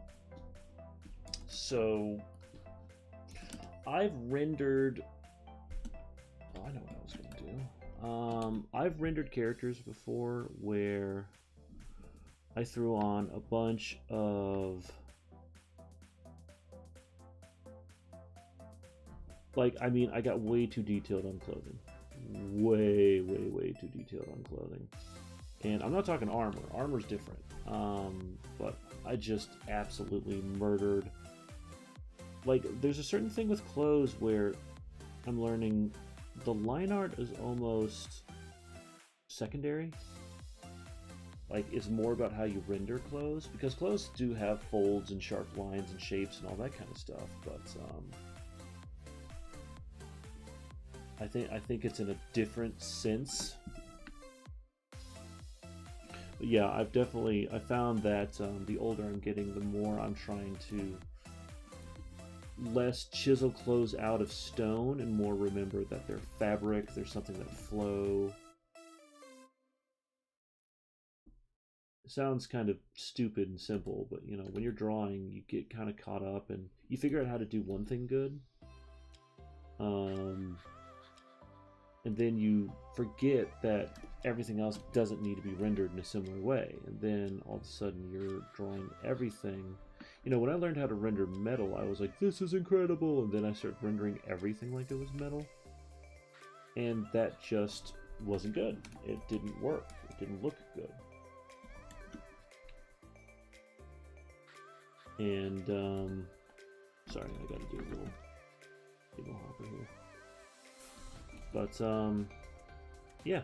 So I've rendered. Oh, I know what I was gonna do. I've rendered characters before where I threw on a bunch of. Like, I mean, I got way too detailed on clothing. Way too detailed on clothing. And I'm not talking armor. Armor's different. But I just absolutely murdered. Like, there's a certain thing with clothes where I'm learning the line art is almost secondary. Like, it's more about how you render clothes. Because clothes do have folds and sharp lines and shapes and all that kind of stuff. But, I think it's in a different sense. But yeah, I found that the older I'm getting, the more I'm trying to less chisel clothes out of stone and more remember that they're fabric, there's something that flow. It sounds kind of stupid and simple, but you know, when you're drawing, you get kind of caught up and you figure out how to do one thing good. And then you forget that everything else doesn't need to be rendered in a similar way. And then all of a sudden you're drawing everything. You know, when I learned how to render metal, I was like, this is incredible. And then I started rendering everything like it was metal. And that just wasn't good. It didn't work. It didn't look good. And, sorry, I gotta do a little hopper here. But, yeah.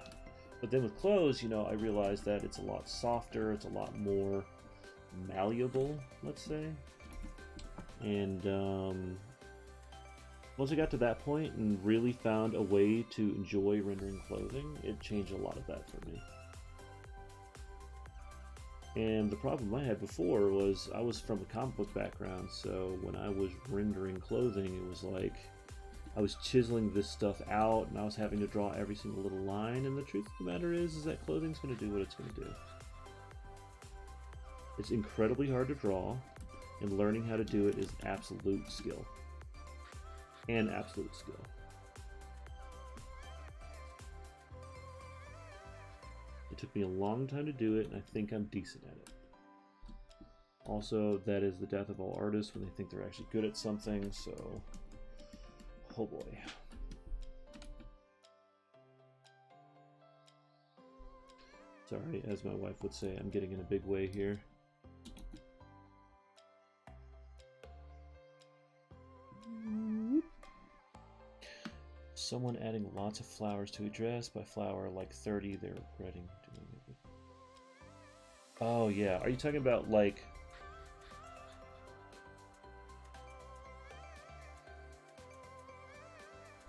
But then with clothes, you know, I realized that it's a lot softer, it's a lot more malleable, let's say. And, once I got to that point and really found a way to enjoy rendering clothing, it changed a lot of that for me. And the problem I had before was I was from a comic book background, so when I was rendering clothing, it was like I was chiseling this stuff out and I was having to draw every single little line, and the truth of the matter is that clothing's going to do what it's going to do. It's incredibly hard to draw, and learning how to do it is absolute skill. And absolute skill. It took me a long time to do it, and I think I'm decent at it. Also, that is the death of all artists when they think they're actually good at something, so... oh boy. Sorry, as my wife would say, I'm getting in a big way here. Someone adding lots of flowers to a dress. By flower, like 30, they're regretting doing it. Oh yeah, are you talking about like...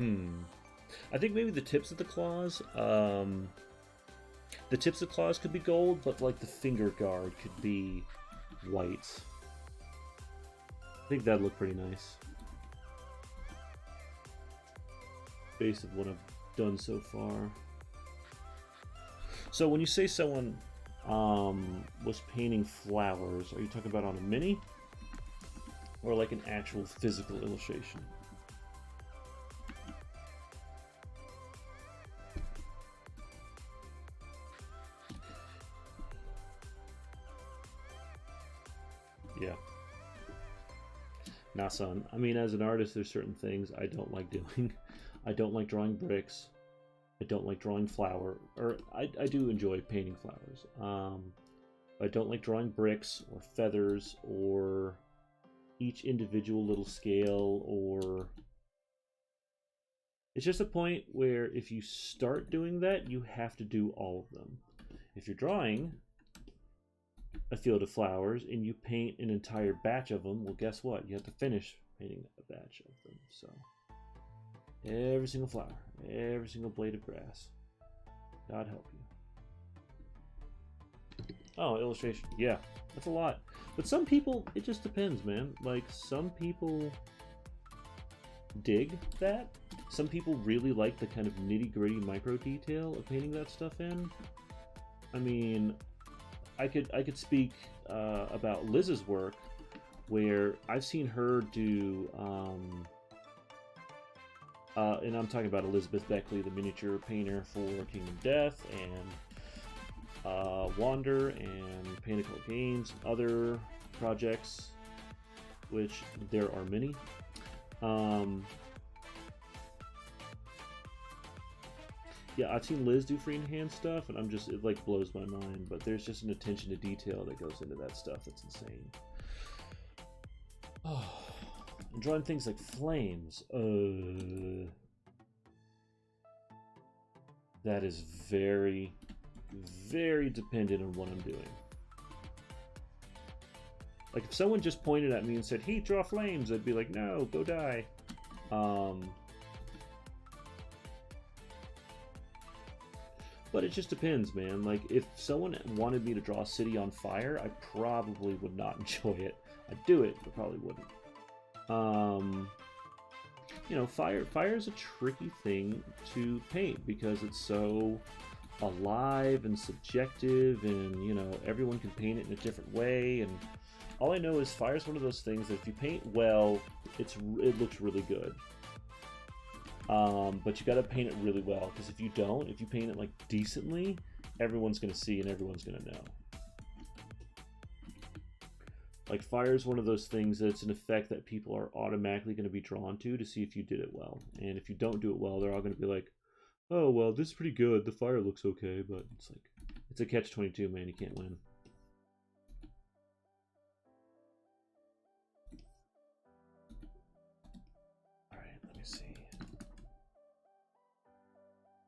I think maybe the tips of the claws, the tips of the claws could be gold, but like the finger guard could be white. I think that'd look pretty nice. Based on what I've done so far. So when you say someone was painting flowers, are you talking about on a mini? Or like an actual physical illustration? Yeah. Nah, son. I mean, as an artist, there's certain things I don't like doing. I don't like drawing bricks. I don't like drawing flower. Or I do enjoy painting flowers. I don't like drawing bricks or feathers or each individual little scale, or it's just a point where if you start doing that, you have to do all of them. If you're drawing a field of flowers and you paint an entire batch of them, well, guess what? You have to finish painting a batch of them. So every single flower, every single blade of grass. God help you. Oh, illustration. Yeah, that's a lot. But some people, it just depends, man. Like, some people dig that. Some people really like the kind of nitty-gritty micro detail of painting that stuff in. I mean, I could speak about Liz's work, where I've seen her do, and I'm talking about Elizabeth Beckley, the miniature painter for Kingdom Death, and Wander and Pinnacle Games, other projects, which there are many. Yeah, I've seen Liz do freehand stuff, and it like blows my mind. But there's just an attention to detail that goes into that stuff that's insane. Oh, and drawing things like flames. That is very, very dependent on what I'm doing. Like, if someone just pointed at me and said, "Hey, draw flames," I'd be like, "No, go die." But it just depends, man. Like, if someone wanted me to draw a city on fire, I probably would not enjoy it. I'd do it, but probably wouldn't. You know, fire is a tricky thing to paint because it's so alive and subjective, and, you know, everyone can paint it in a different way. And all I know is fire is one of those things that if you paint well, it looks really good. But you got to paint it really well, because if you paint it like decently, everyone's going to see and everyone's going to know. Like, fire is one of those things that's an effect that people are automatically going to be drawn to see if you did it well. And if you don't do it well, they're all going to be like, "Oh, well, this is pretty good. The fire looks okay." But it's like, it's a catch-22, man. You can't win.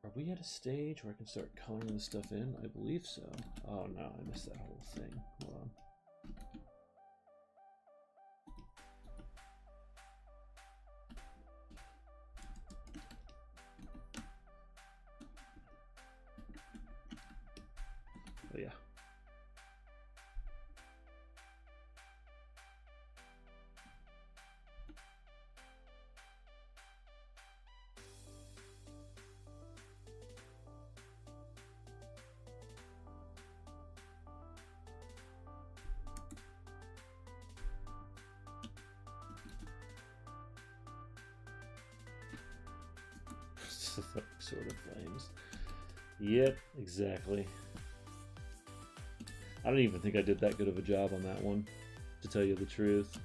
Are we at a stage where I can start coloring this stuff in? I believe so. Oh no, I missed that whole thing. Hold on. Oh yeah. Sort of flames. Yep, exactly. I don't even think I did that good of a job on that one, to tell you the truth.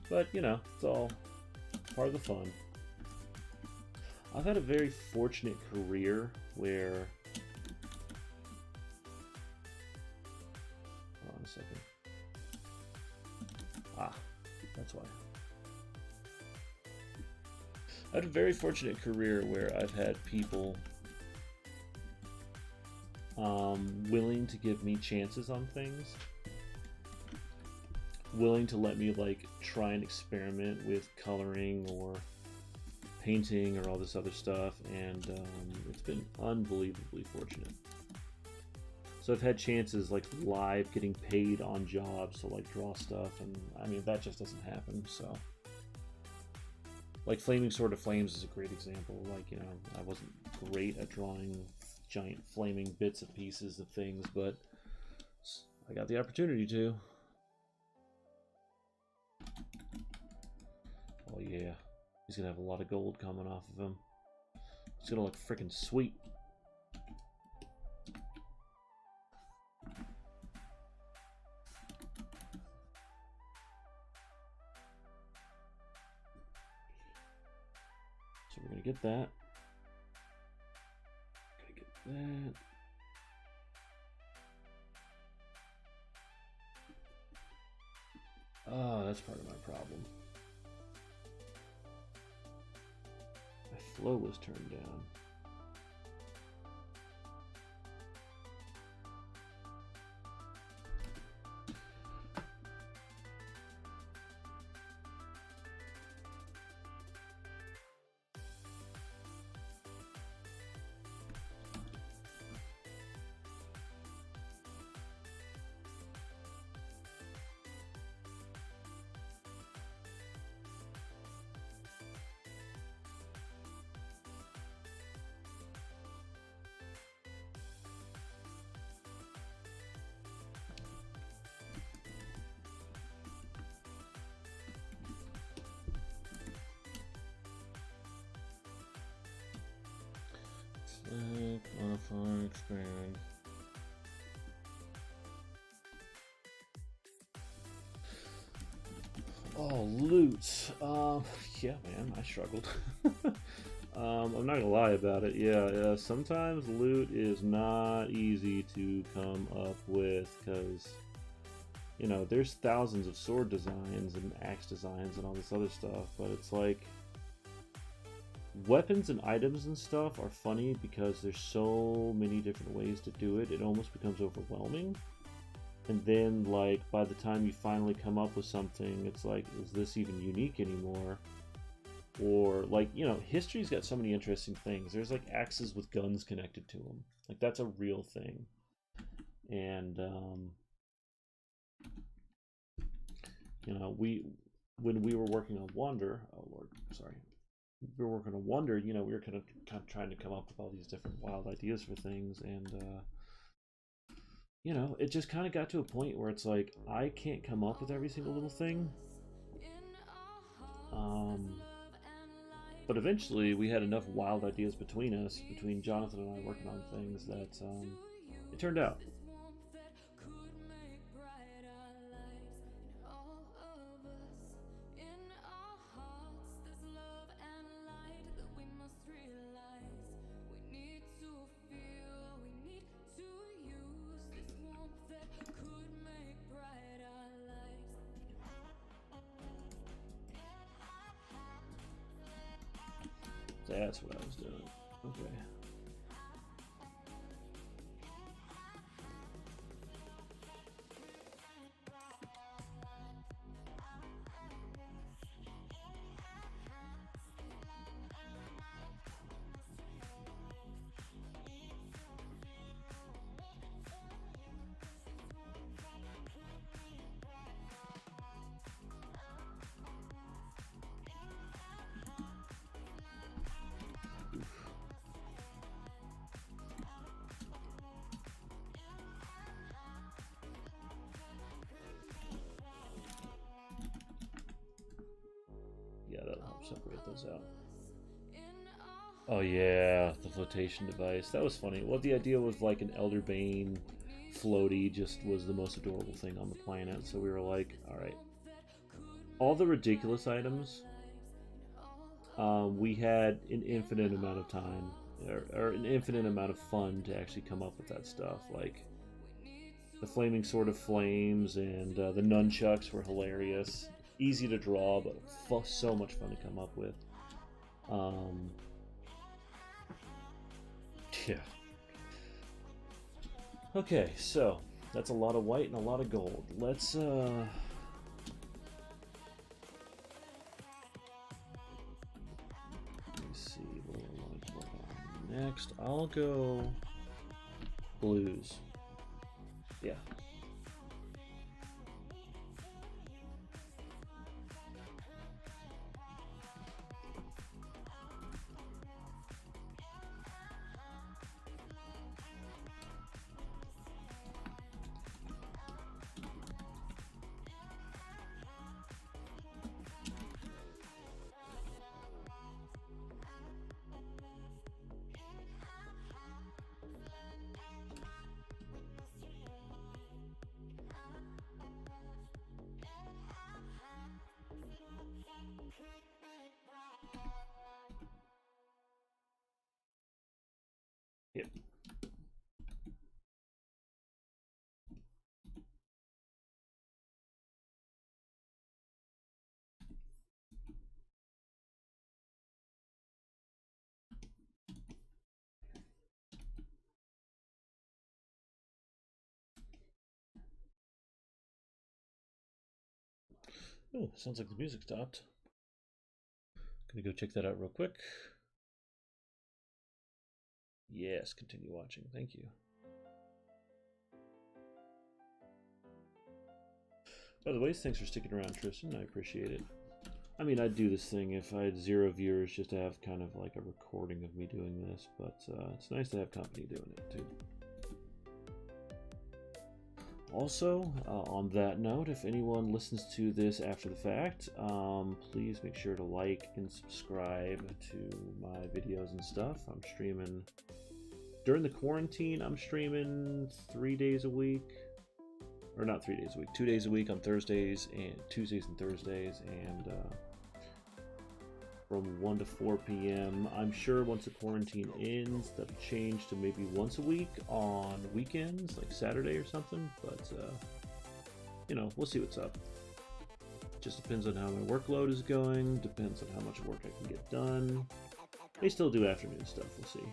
But, you know, it's all part of the fun. I've had a very fortunate career where... Hold on a second. Ah, that's why. I had a very fortunate career where I've had people willing to give me chances on things, willing to let me like try and experiment with coloring or painting or all this other stuff, and it's been unbelievably fortunate. So I've had chances like live getting paid on jobs to like draw stuff, and I mean that just doesn't happen. So. Like Flaming Sword of Flames is a great example. Like, you know, I wasn't great at drawing giant flaming bits and pieces of things, but I got the opportunity to. Oh yeah, he's gonna have a lot of gold coming off of him. It's gonna look freaking sweet. So we're gonna get that. Gonna get that. Oh, that's part of my problem. My flow was turned down. Modify, expand. Oh, loot. Yeah, man, I struggled. I'm not gonna lie about it. Yeah, sometimes loot is not easy to come up with because, you know, there's thousands of sword designs and axe designs and all this other stuff, but it's like weapons and items and stuff are funny because there's so many different ways to do it. It almost becomes overwhelming. And then, like, by the time you finally come up with something, it's like, is this even unique anymore? Or, like, you know, history's got so many interesting things. There's, like, axes with guns connected to them. Like, that's a real thing. And, you know, when we were working on Wonder, oh, Lord, sorry. We were working on Wonder, you know, we were kind of trying to come up with all these different wild ideas for things, and you know, it just kind of got to a point where it's like I can't come up with every single little thing. But eventually we had enough wild ideas between us, between Jonathan and I working on things, that it turned out. That's what I was doing. Okay. Yeah, that'll help separate those out. Oh yeah, the flotation device. That was funny. Well, the idea was like an Elderbane floaty just was the most adorable thing on the planet. So we were like, all right, all the ridiculous items, we had an infinite amount of time or an infinite amount of fun to actually come up with that stuff. Like the flaming sword of flames and the nunchucks were hilarious. Easy to draw, but so much fun to come up with. Yeah. Okay, so that's a lot of white and a lot of gold. Let's let me see what I want to work on next. I'll go blues. Yeah. Oh, sounds like the music stopped. Gonna go check that out real quick. Yes, continue watching. Thank you. By the way, thanks for sticking around, Tristan. I appreciate it. I mean, I'd do this thing if I had 0 viewers just to have kind of like a recording of me doing this, but it's nice to have company doing it too. Also, on that note, if anyone listens to this after the fact, please make sure to like and subscribe to my videos and stuff. I'm streaming during the quarantine. I'm streaming 3 days a week, or not 3 days a week, 2 days a week on Thursdays and Tuesdays and Thursdays, and from 1 to 4 p.m. I'm sure once the quarantine ends, that'll change to maybe once a week on weekends, like Saturday or something, but you know, we'll see what's up. Just depends on how my workload is going, depends on how much work I can get done. May still do afternoon stuff, we'll see.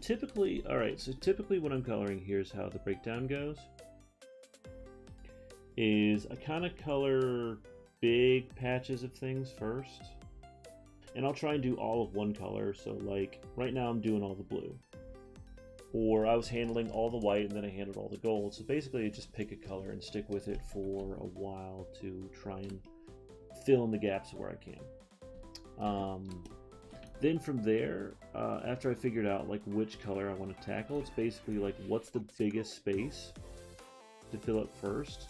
Typically, alright, so typically when I'm coloring, here's how the breakdown goes. Is I kind of color big patches of things first. And I'll try and do all of one color, so like, right now I'm doing all the blue. Or I was handling all the white and then I handled all the gold. So basically I just pick a color and stick with it for a while to try and fill in the gaps where I can. Then from there, after I figured out like which color I want to tackle, it's basically like what's the biggest space to fill up first.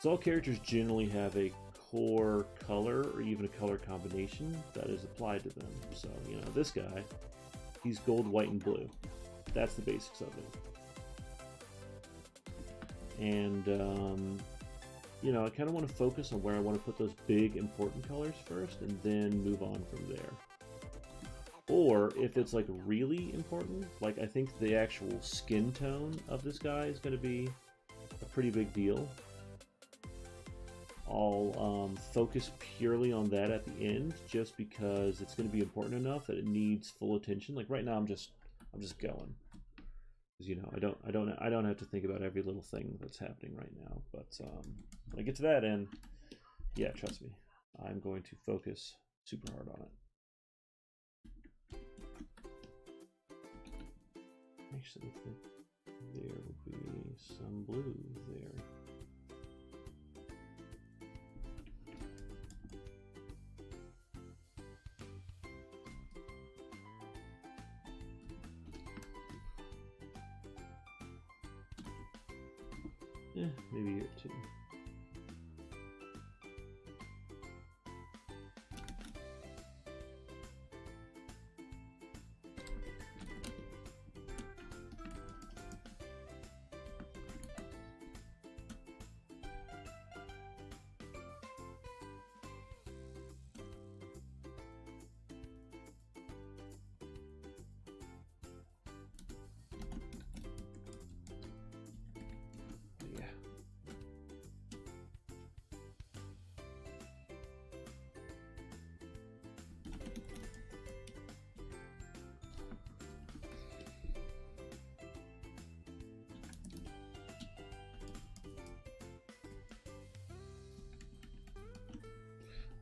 So all characters generally have a core color or even a color combination that is applied to them. So, you know, this guy, he's gold, white, and blue. That's the basics of it. And you know, I kind of want to focus on where I want to put those big important colors first and then move on from there. Or if it's like really important, like I think the actual skin tone of this guy is going to be a pretty big deal. I'll focus purely on that at the end just because it's going to be important enough that it needs full attention. Like right now I'm just going. You know, I don't have to think about every little thing that's happening right now, but when I get to that end, yeah, trust me, I'm going to focus super hard on it. Actually, I think there will be some blue there. Yeah, maybe here too.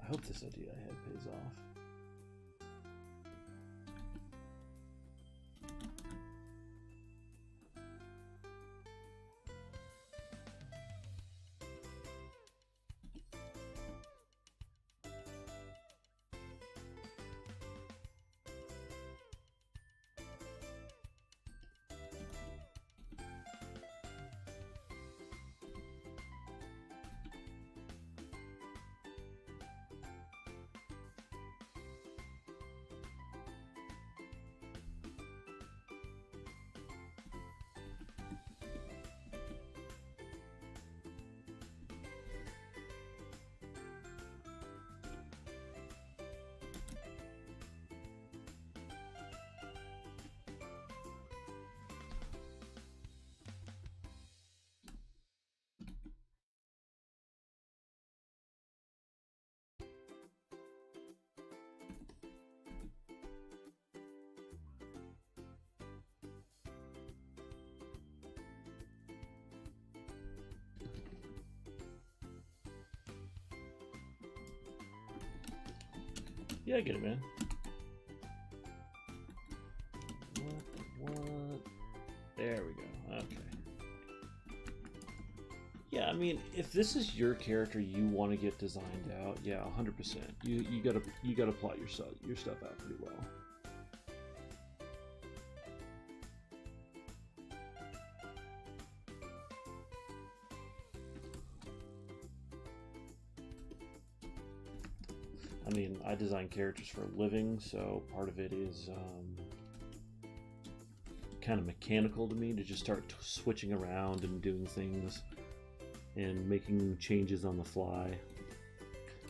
I hope this idea I had pays off. Yeah, I get it, man. What? There we go. Okay. Yeah, I mean, if this is your character you want to get designed out, yeah, 100%. You gotta plot your stuff out pretty well. I mean, I design characters for a living, so part of it is kind of mechanical to me to just start switching around and doing things and making changes on the fly.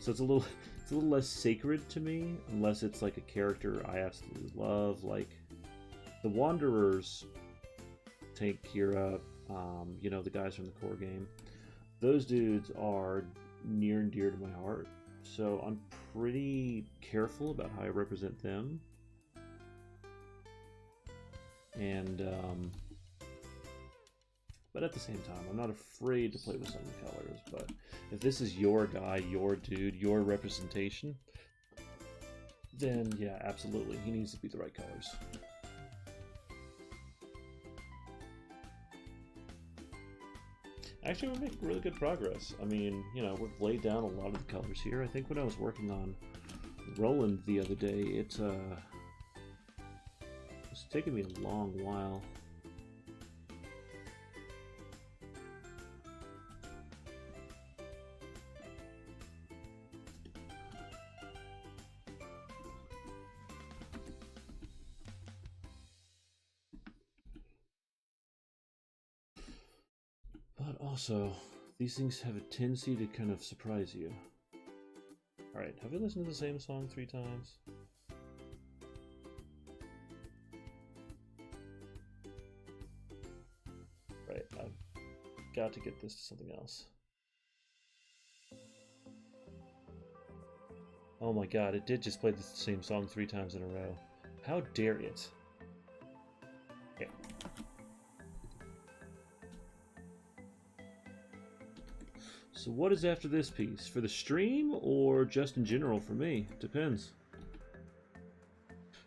So it's a little less sacred to me, unless it's like a character I absolutely love, like the Wanderers. Take Kira, you know, the guys from the core game. Those dudes are near and dear to my heart, so I'm pretty careful about how I represent them. And but at the same time, I'm not afraid to play with some of the colors. But if this is your guy, your dude, your representation, then yeah, absolutely, he needs to be the right colors. Actually, we're making really good progress. I mean, you know, we've laid down a lot of the colors here. I think when I was working on Roland the other day, it was taking me a long while. But also, these things have a tendency to kind of surprise you. Alright, have you listened to the same song 3 times? Right, I've got to get this to something else. Oh my god, it did just play the same song 3 times in a row. How dare it? Okay. So what is after this piece? For the stream or just in general for me? Depends.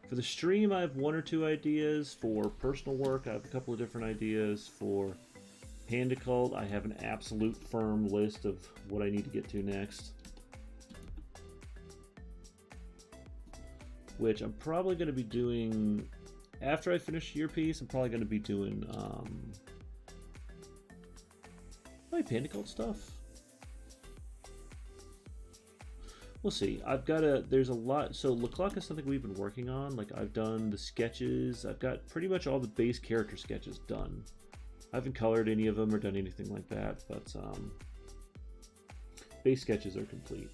For the stream, I have 1 or 2 ideas. For personal work, I have a couple of different ideas. For Panda Cult, I have an absolute firm list of what I need to get to next. Which I'm probably going to be doing after I finish your piece. I'm probably going to be doing my Panda Cult stuff. We'll see. There's a lot. So LeClock is something we've been working on. Like, I've done the sketches. I've got pretty much all the base character sketches done. I haven't colored any of them or done anything like that, but base sketches are complete.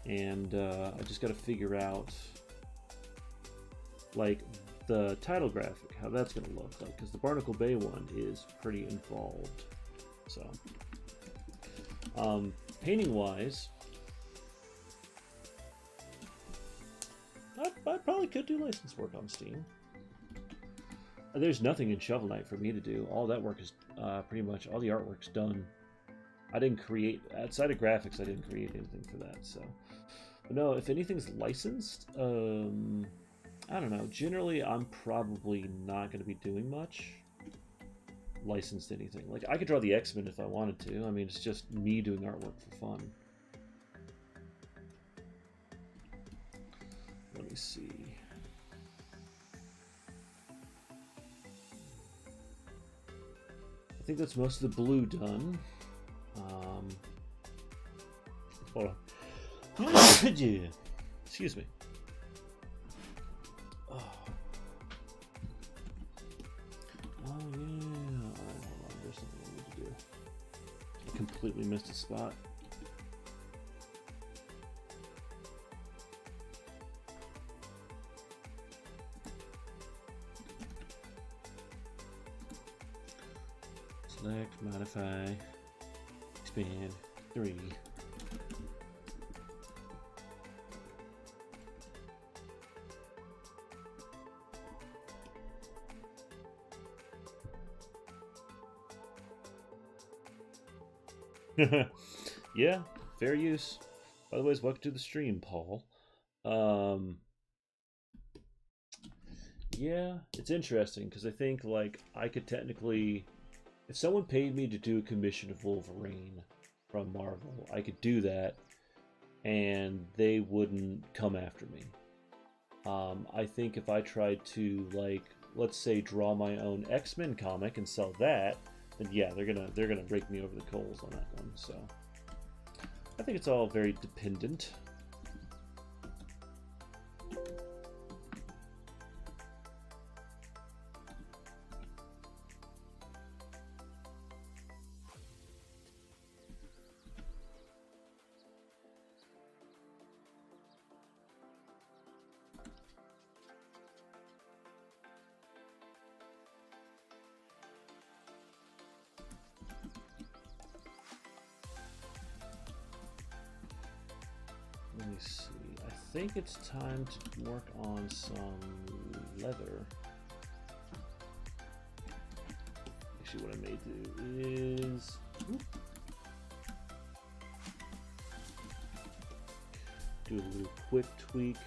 And I just got to figure out, like, the title graphic, how that's going to look like, because the Barnacle Bay one is pretty involved. So, painting-wise, I probably could do license work on Steam. There's nothing in Shovel Knight for me to do. All that work is pretty much, all the artwork's done. I didn't create, outside of graphics, I didn't create anything for that, so. But no, if anything's licensed, I don't know. Generally, I'm probably not going to be doing much licensed anything. Like, I could draw the X-Men if I wanted to. I mean, it's just me doing artwork for fun. Let me see. I think that's most of the blue done. Hold on. Yeah. Excuse me. Oh, yeah. Alright, hold on. There's something I need to do. I completely missed a spot. Select, modify, expand, 3. Yeah, fair use. By the way, welcome to the stream, Paul. Um, yeah, it's interesting because I think like I could technically, if someone paid me to do a commission of Wolverine from Marvel, I could do that, and they wouldn't come after me. I think if I tried to like, let's say, draw my own X-Men comic and sell that, then yeah, they're gonna break me over the coals on that one. So I think it's all very dependent. Let me see. I think it's time to work on some leather. Actually, what I may do is do a little quick tweak.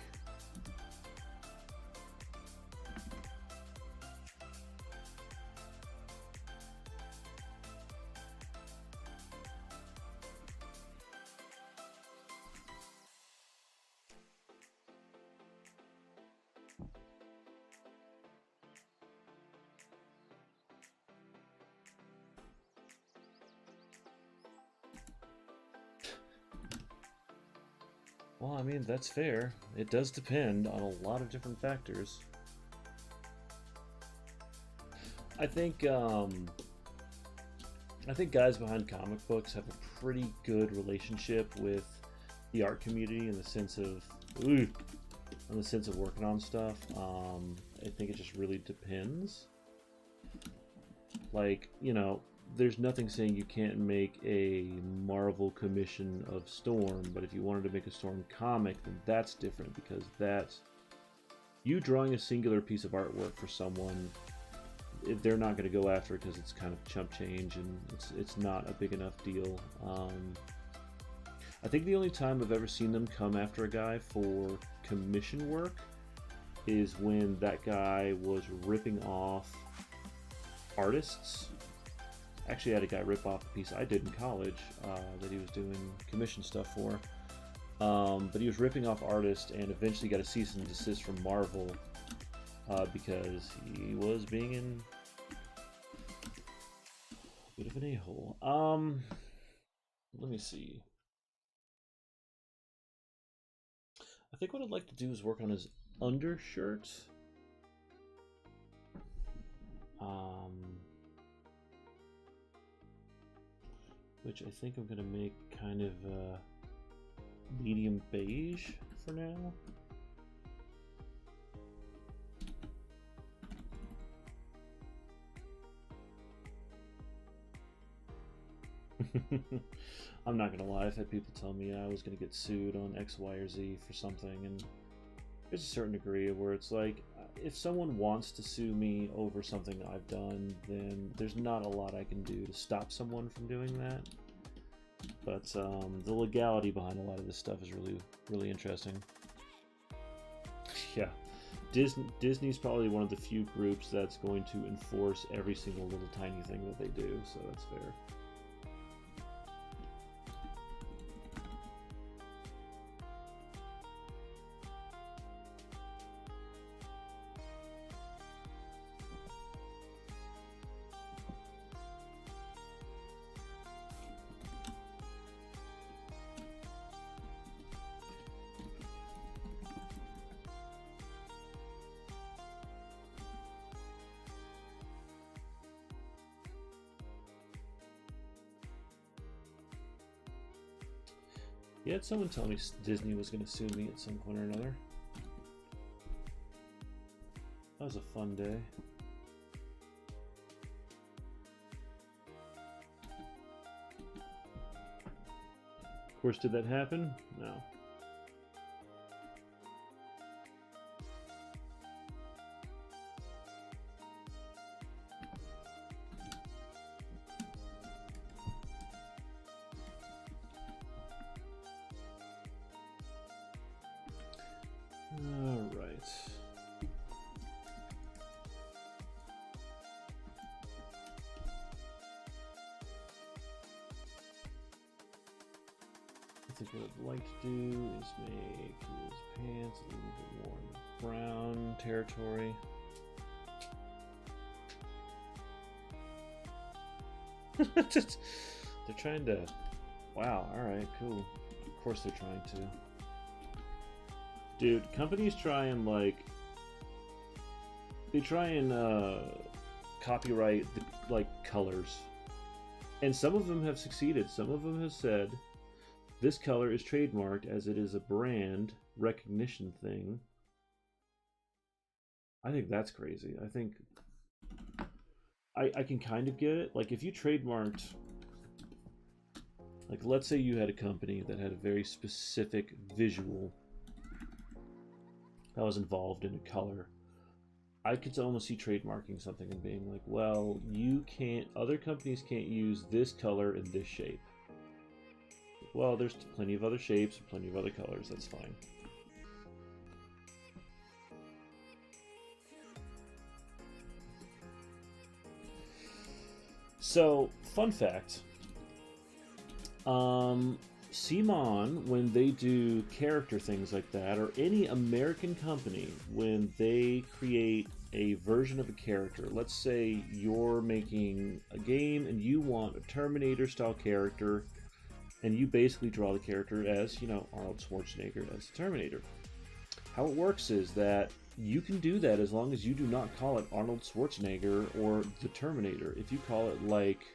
Well, I mean, that's fair. It does depend on a lot of different factors. I think guys behind comic books have a pretty good relationship with the art community in the sense of working on stuff. I think it just really depends. Like, you know, there's nothing saying you can't make a Marvel commission of Storm, but if you wanted to make a Storm comic, then that's different, because that's you drawing a singular piece of artwork for someone. They're not going to go after it because it's kind of chump change and it's not a big enough deal. I think the only time I've ever seen them come after a guy for commission work is when that guy was ripping off artists. Actually, I had a guy rip off a piece I did in college that he was doing commission stuff for. But he was ripping off artists and eventually got a cease and desist from Marvel because he was being a bit of an a-hole. Let me see. I think what I'd like to do is work on his undershirt. Which I think I'm going to make kind of medium beige for now. I'm not going to lie, I've had people tell me I was going to get sued on X, Y, or Z for something, and there's a certain degree where it's like, if someone wants to sue me over something I've done, then there's not a lot I can do to stop someone from doing that. But the legality behind a lot of this stuff is really, really interesting. Yeah, Disney's probably one of the few groups that's going to enforce every single little tiny thing that they do, so that's fair. Yeah, had someone tell me Disney was going to sue me at some point or another. That was a fun day. Of course, did that happen? No. think what I'd like to do is make his pants a little bit more in the brown territory. They're trying to... Wow, alright, cool. Of course they're trying to. Dude, companies try and, like... They try and, copyright, the, like, colors. And some of them have succeeded. Some of them have said, this color is trademarked as it is a brand recognition thing. I think that's crazy. I think... I can kind of get it. Like, if you trademarked... Like, let's say you had a company that had a very specific visual that was involved in a color. I could almost see trademarking something and being like, well, you can't... Other companies can't use this color in this shape. Well, there's plenty of other shapes and plenty of other colors. That's fine. So, fun fact. CMON, when they do character things like that, or any American company, when they create a version of a character, let's say you're making a game and you want a Terminator-style character, and you basically draw the character as, you know, Arnold Schwarzenegger as the Terminator. How it works is that you can do that as long as you do not call it Arnold Schwarzenegger or the Terminator. If you call it like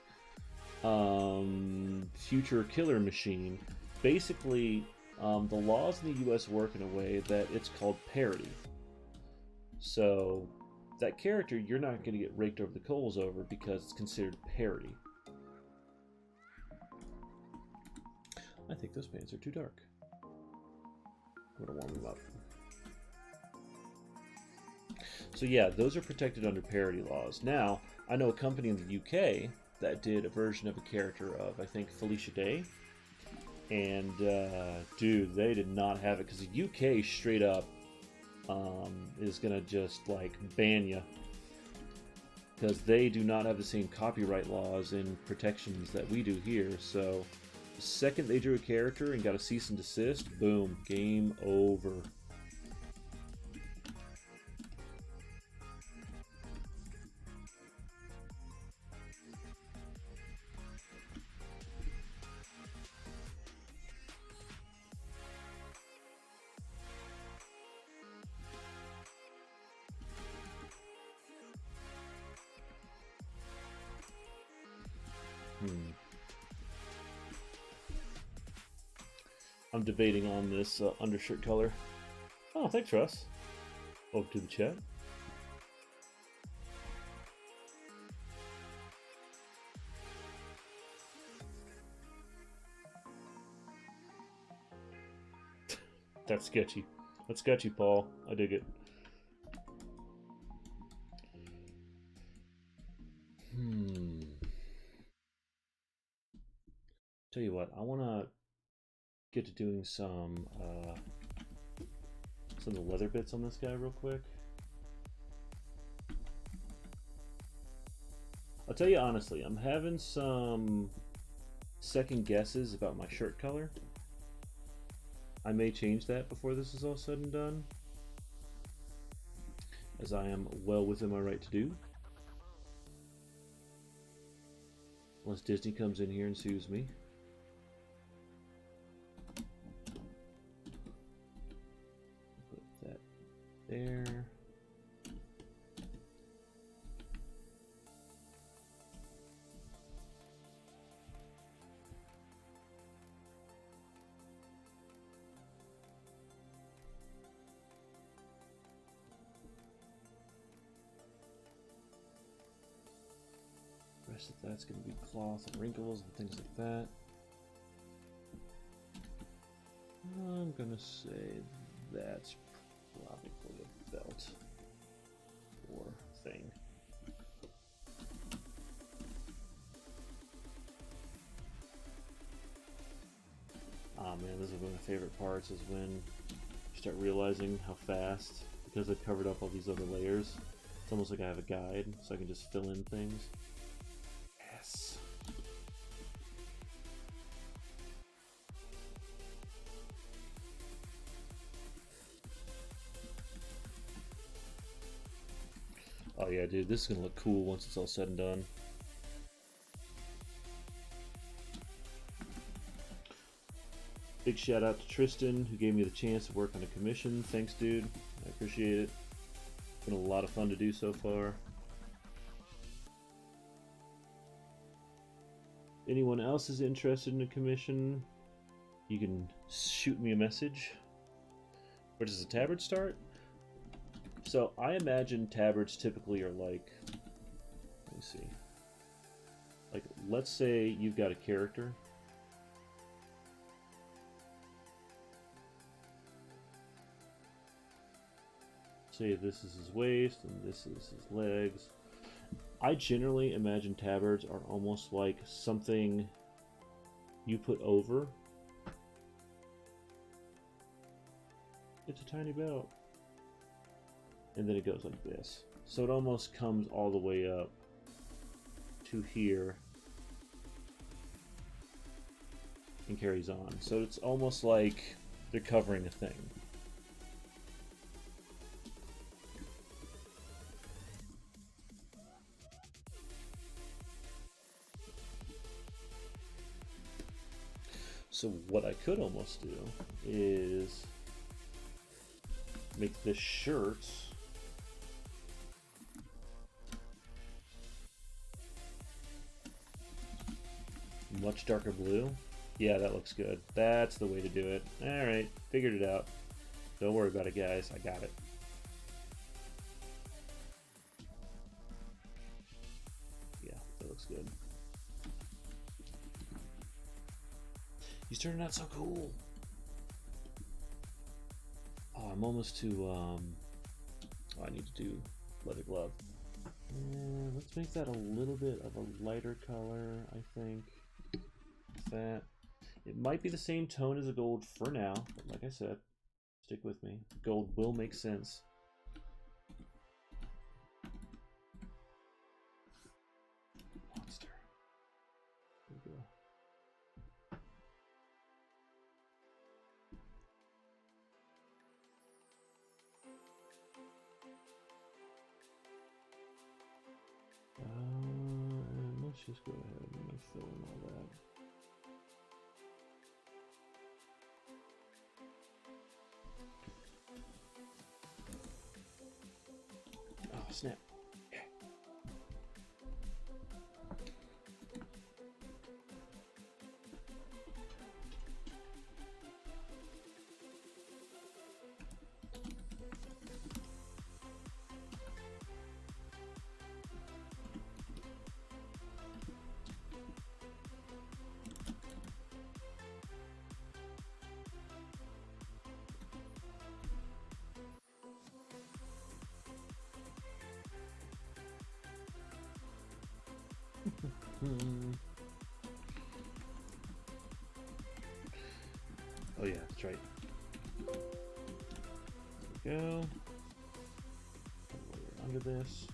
Future Killer Machine, basically the laws in the US work in a way that it's called parody. So that character you're not going to get raked over the coals over because it's considered parody. I think those pants are too dark. I'm going to warm them up. So yeah, those are protected under parody laws. Now, I know a company in the UK that did a version of a character of, I think, Felicia Day. And, dude, they did not have it, because the UK straight up is going to just, like, ban you. Because they do not have the same copyright laws and protections that we do here. So, the second they drew a character and got a cease and desist, boom, game over. I'm debating on this undershirt color. Oh, thanks, Russ. Over to the chat. That's sketchy. That's sketchy, Paul. I dig it. Tell you what, I want to get to doing some of the leather bits on this guy real quick. I'll tell you honestly, I'm having some second guesses about my shirt color. I may change that before this is all said and done, as I am well within my right to do. Unless Disney comes in here and sues me. Put that there. Rest of that's going to be cloth and wrinkles and things like that. I'm going to say that's probably a belt or thing. Ah man, this is one of my favorite parts, is when you start realizing how fast, because I've covered up all these other layers, it's almost like I have a guide, so I can just fill in things. Yes. yeah, dude, this is gonna look cool once it's all said and done. Big shout out to Tristan, who gave me the chance to work on a commission. Thanks, dude. I appreciate it. It's been a lot of fun to do so far. Anyone else is interested in a commission, you can shoot me a message. Where does the tabard start? So I imagine tabards typically are like, let me see. Like, let's say you've got a character. Say this is his waist and this is his legs. I generally imagine tabards are almost like something you put over. It's a tiny belt. And then it goes like this. So it almost comes all the way up to here and carries on. So it's almost like they're covering a thing. So what I could almost do is make this shirt much darker blue. Yeah, that looks good. That's the way to do it. Alright, figured it out. Don't worry about it, guys. I got it. Yeah, that looks good. He's turning out so cool. Oh, I'm almost to, oh, I need to do leather glove. Let's make that a little bit of a lighter color, I think. That. It might be the same tone as the gold for now, but like I said, stick with me. Gold will make sense. Monster. There we go. Let's just go ahead and fill in all that. Oh, snap. Yeah. Oh yeah, that's right. There we go. Under this.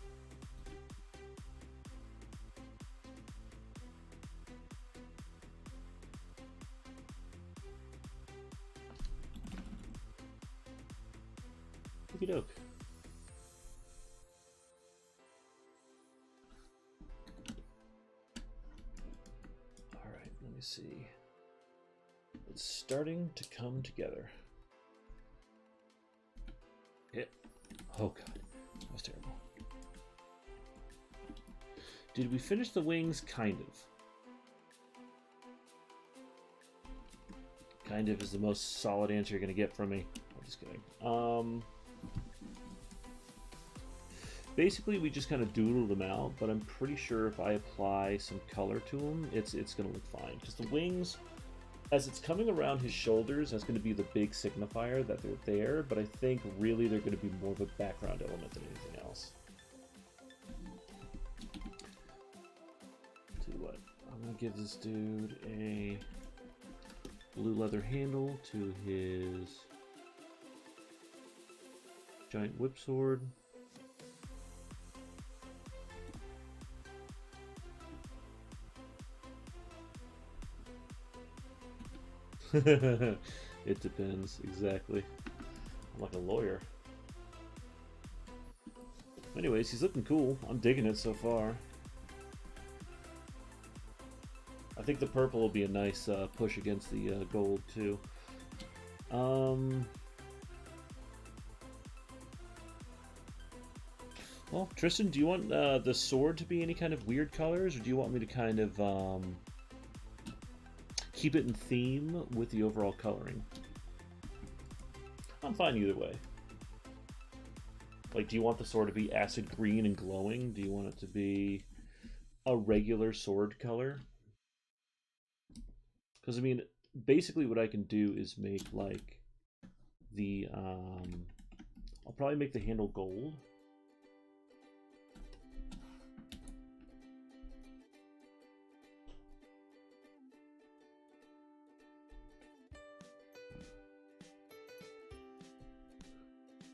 Okie doke. Alright, let me see. It's starting to come together. Hit. Oh god, that was terrible. Did we finish the wings? Kind of. Kind of is the most solid answer you're gonna get from me. I'm just kidding. Basically, we just kind of doodled them out, but I'm pretty sure if I apply some color to them, it's gonna look fine. Because the wings, as it's coming around his shoulders, that's going to be the big signifier that they're there, but I think really they're going to be more of a background element than anything else. Tell you what, I'm going to give this dude a blue leather handle to his giant whip sword. It depends, exactly. I'm like a lawyer. Anyways, he's looking cool. I'm digging it so far. I think the purple will be a nice push against the gold too. Well, Tristan, do you want the sword to be any kind of weird colors, or do you want me to kind of keep it in theme with the overall coloring? I'm fine either way. Like, do you want the sword to be acid green and glowing? Do you want it to be a regular sword color? Because, I mean, basically what I can do is make, like, the, I'll probably make the handle gold.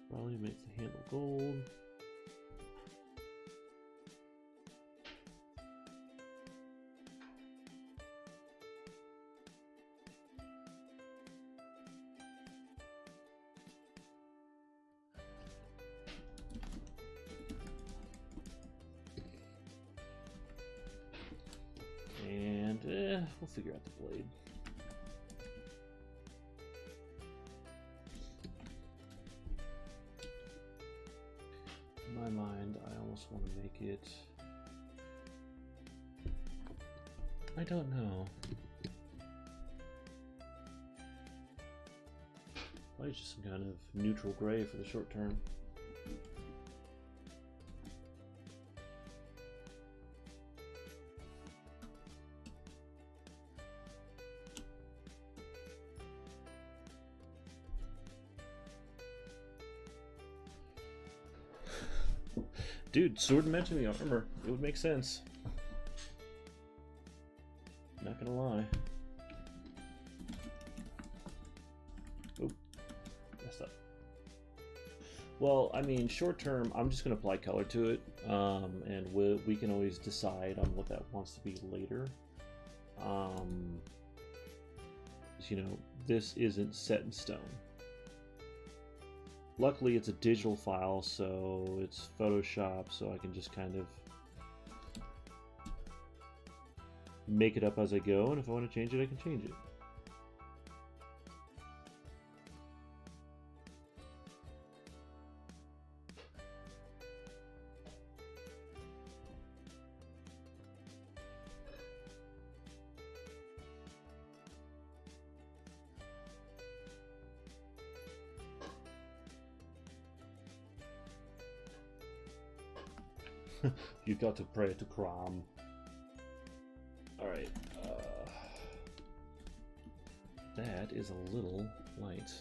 Probably make the handle gold. And we'll figure out the blade. In my mind, I almost want to make it... I don't know. Probably just some kind of neutral gray for the short term. Dude, sword matching the armor. It would make sense. Not gonna lie. Oop. Messed up. Well, I mean, short term, I'm just gonna apply color to it. And we can always decide on what that wants to be later. You know, this isn't set in stone. Luckily, it's a digital file, so it's Photoshop, so I can just kind of make it up as I go, and if I want to change it, I can change it. You've got to pray to Crom. Alright. That is a little light.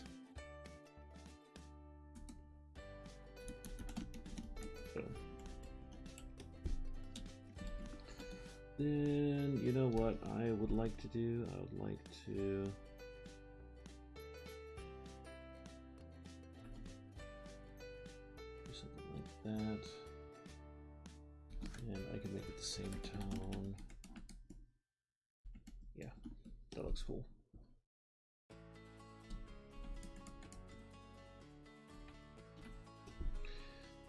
Then, you know what I would like to do? I would like to... do something like that. And I can make it the same tone. Yeah, that looks cool.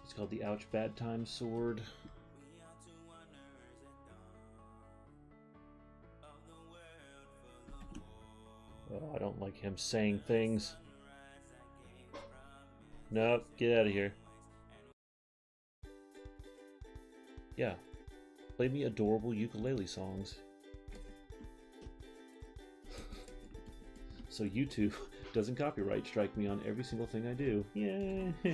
It's called the Ouch Bad Time Sword. Oh, I don't like him saying things. Nope, get out of here. Yeah, play me adorable ukulele songs. So YouTube doesn't copyright strike me on every single thing I do. Yay! You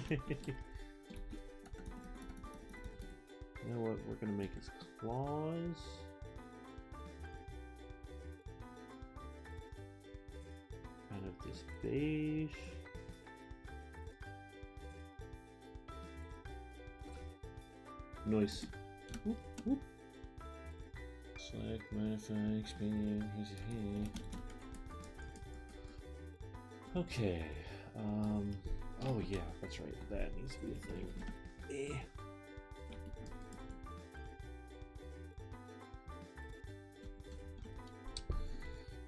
know what? We're gonna make his claws. Kind of this beige. Nice. Whoop, whoop. Select, modify, expand, here's a here. Okay. Oh yeah, that's right. That needs to be a thing.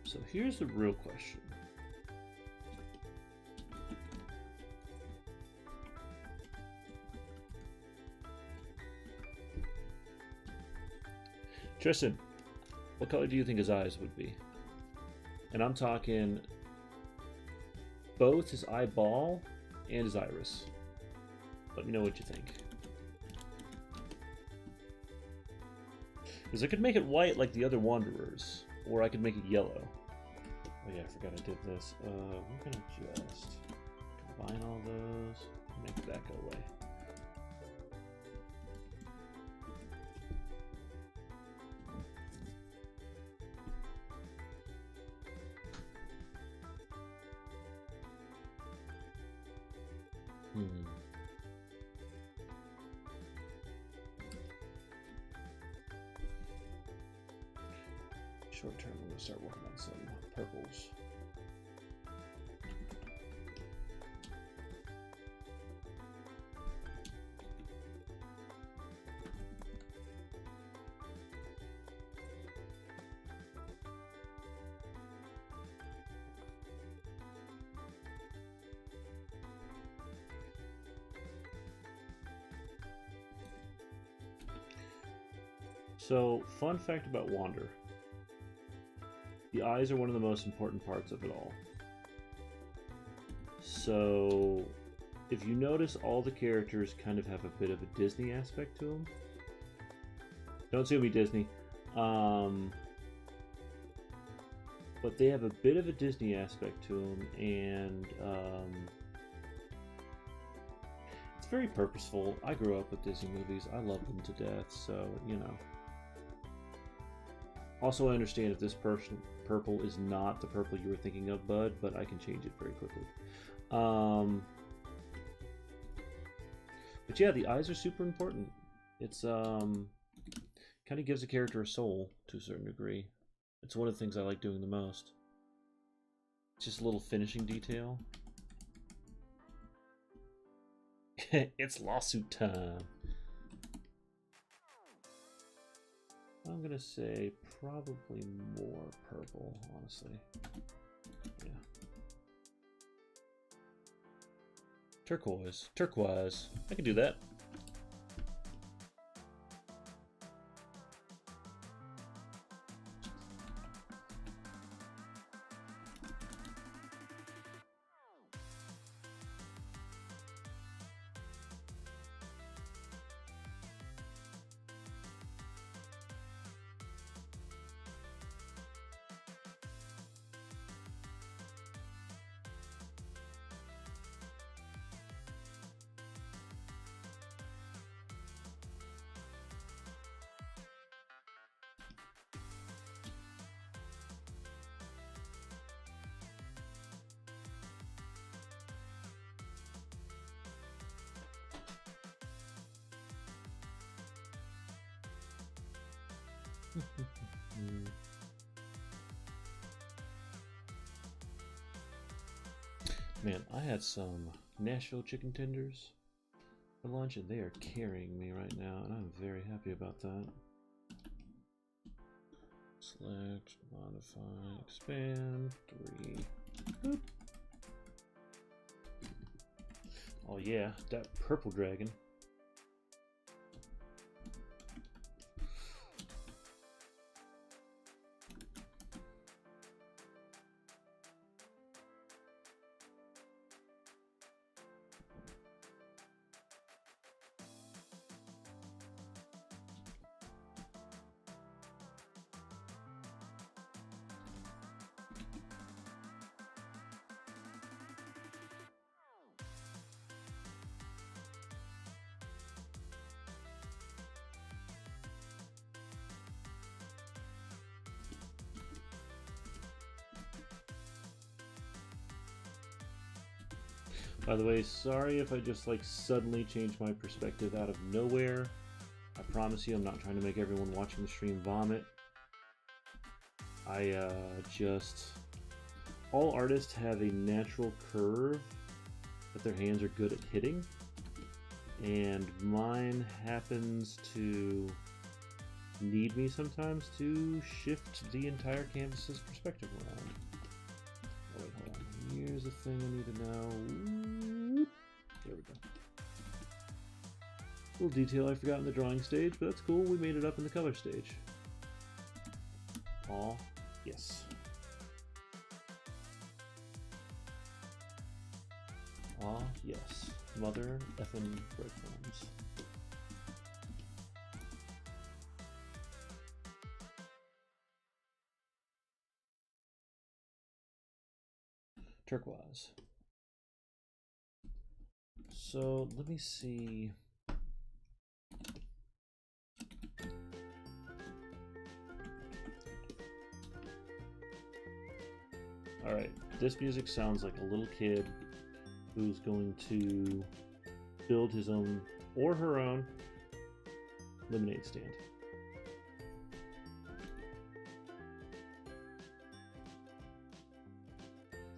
So here's the real question. Tristan, what color do you think his eyes would be? And I'm talking both his eyeball and his iris. Let me know what you think. Because I could make it white like the other Wanderers, or I could make it yellow. Oh yeah, I forgot I did this. We're gonna just combine all those, make that go away. Short term, I'm going to start working on some purples. So, fun fact about Wander. The eyes are one of the most important parts of it all. So, if you notice, all the characters kind of have a bit of a Disney aspect to them. Don't sue me, Disney. But they have a bit of a Disney aspect to them, and it's very purposeful. I grew up with Disney movies. I love them to death, so, you know. Also, I understand if this purple is not the purple you were thinking of, Bud, but I can change it very quickly. But yeah, the eyes are super important. It's kind of gives a character a soul to a certain degree. It's one of the things I like doing the most. It's just a little finishing detail. It's lawsuit time. I'm gonna say probably more purple, honestly. Yeah. Turquoise. Turquoise. I can do that. Man, I had some Nashville chicken tenders for lunch, and they are carrying me right now, and I'm very happy about that. Select, modify, expand, 3. Boop. Oh yeah, that purple dragon. By the way, sorry if I just like suddenly changed my perspective out of nowhere. I promise you I'm not trying to make everyone watching the stream vomit. All artists have a natural curve that their hands are good at hitting. And mine happens to need me sometimes to shift the entire canvas's perspective around. Oh, wait, hold on. Here's the thing I need to know. There we go. Little detail I forgot in the drawing stage, but that's cool. We made it up in the color stage. Aw, yes. Aw, yes. Mother effing breadcrumbs. Turquoise. So let me see. Alright, this music sounds like a little kid who's going to build his own or her own lemonade stand.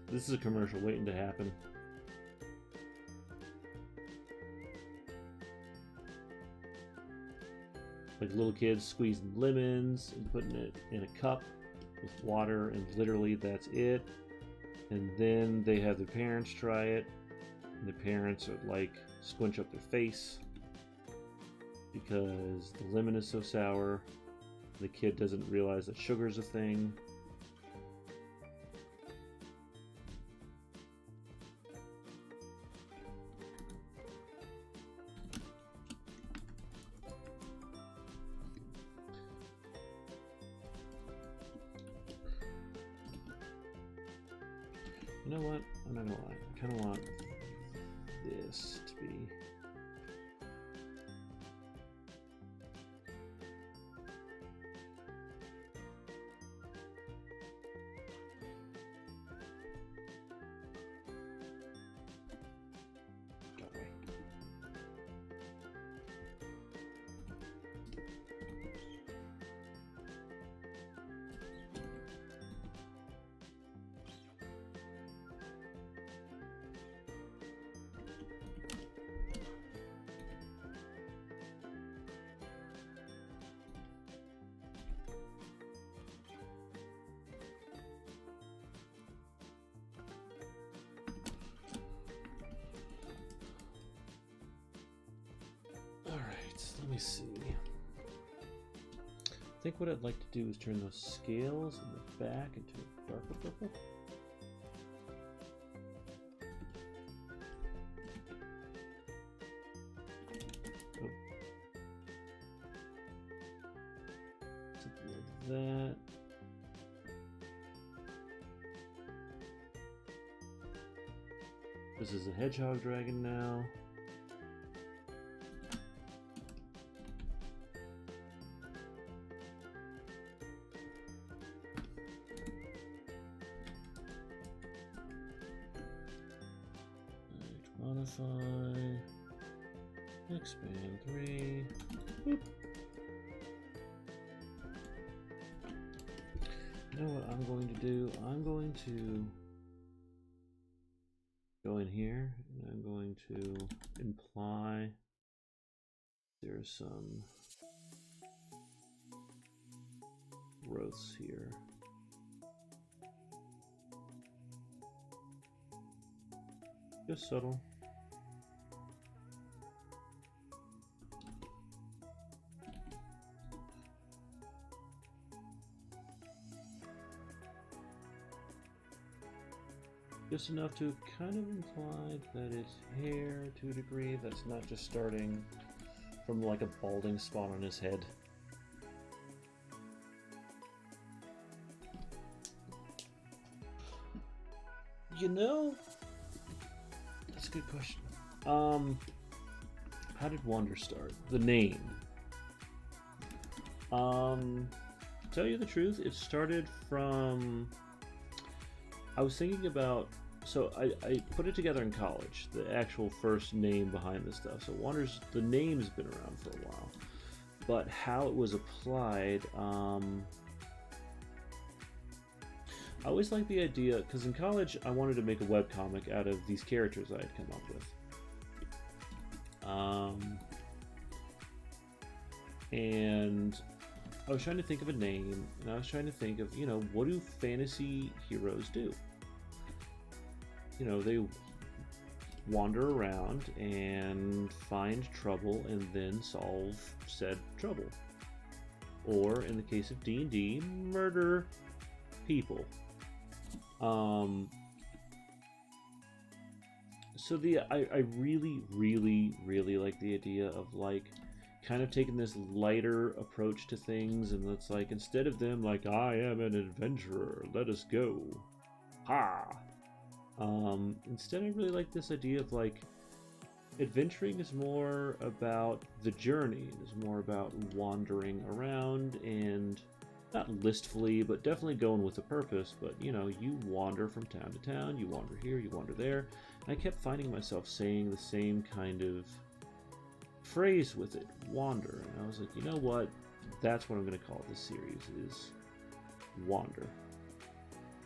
This is a commercial waiting to happen. Like little kids squeezing lemons and putting it in a cup with water, and literally that's it. And then they have their parents try it, and the parents are like squinch up their face because the lemon is so sour. The kid doesn't realize that sugar's a thing. You know what? I'm not gonna lie. I kind of want this to be. Got away. Let me see. I think what I'd like to do is turn those scales in the back into a darker purple. Oh. Something like that. This is a hedgehog dragon now. Modify, expand 3. Boop. You know what I'm going to do? I'm going to go in here and I'm going to imply there's some growths here. Just subtle. Just enough to kind of imply that it's hair to a degree that's not just starting from like a balding spot on his head. You know, that's a good question. How did Wonder start? The name. Tell you the truth, it started from. I was thinking about. So I put it together in college, the actual first name behind this stuff. So Wonder's, the name's been around for a while, but how it was applied. I always liked the idea, because in college I wanted to make a webcomic out of these characters I had come up with. And I was trying to think of a name, and I was trying to think of, you know, what do fantasy heroes do? You know, they wander around and find trouble and then solve said trouble. or in the case of D&D, murder people. So I really, really, really like the idea of like kind of taking this lighter approach to things, and it's like instead of them like, I am an adventurer, let us go, ha. Instead, I really like this idea of like adventuring is more about the journey. It is more about wandering around and not listfully, but definitely going with a purpose. But you know, you wander from town to town, you wander here, you wander there. And I kept finding myself saying the same kind of phrase with it, wander. And I was like, you know what? That's what I'm going to call this series, is wander.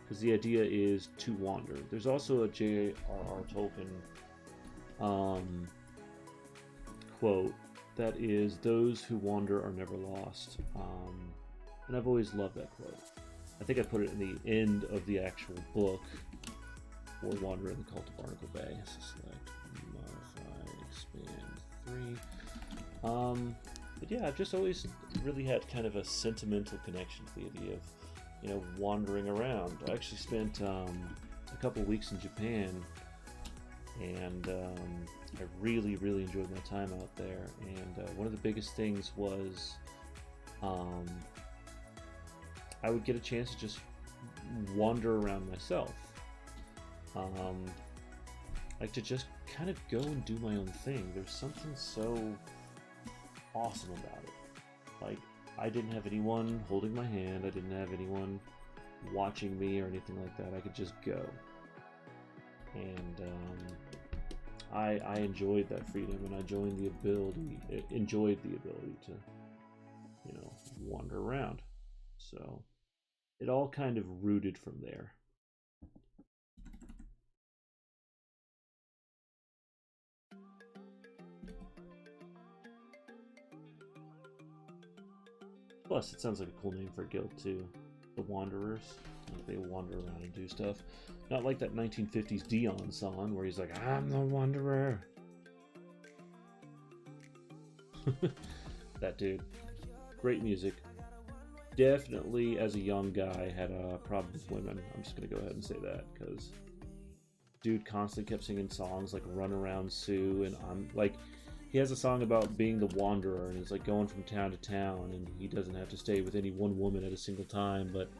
Because the idea is to wander. There's also a J.R.R. Tolkien quote that is, those who wander are never lost. And I've always loved that quote. I think I put it in the end of the actual book for Wander in the Cult of Barnacle Bay. So select, modify, expand 3. But yeah, I've just always really had kind of a sentimental connection to the idea of, you know, wandering around. I actually spent a couple weeks in Japan, and I really, really enjoyed my time out there. And one of the biggest things was I would get a chance to just wander around myself. Like to just kind of go and do my own thing. There's something so awesome about it. Like, I didn't have anyone holding my hand, I didn't have anyone watching me or anything like that. I could just go. And I enjoyed that freedom, and I enjoyed the ability to, you know, wander around. So it all kind of rooted from there. Plus, it sounds like a cool name for a guild too. The Wanderers. Like, they wander around and do stuff. Not like that 1950s Dion song where he's like, I'm the Wanderer. That dude. Great music. Definitely, as a young guy, had a problem with women. I'm just going to go ahead and say that, because dude constantly kept singing songs like Run Around Sue, and I'm like, he has a song about being the wanderer, and he's like going from town to town, and he doesn't have to stay with any one woman at a single time. But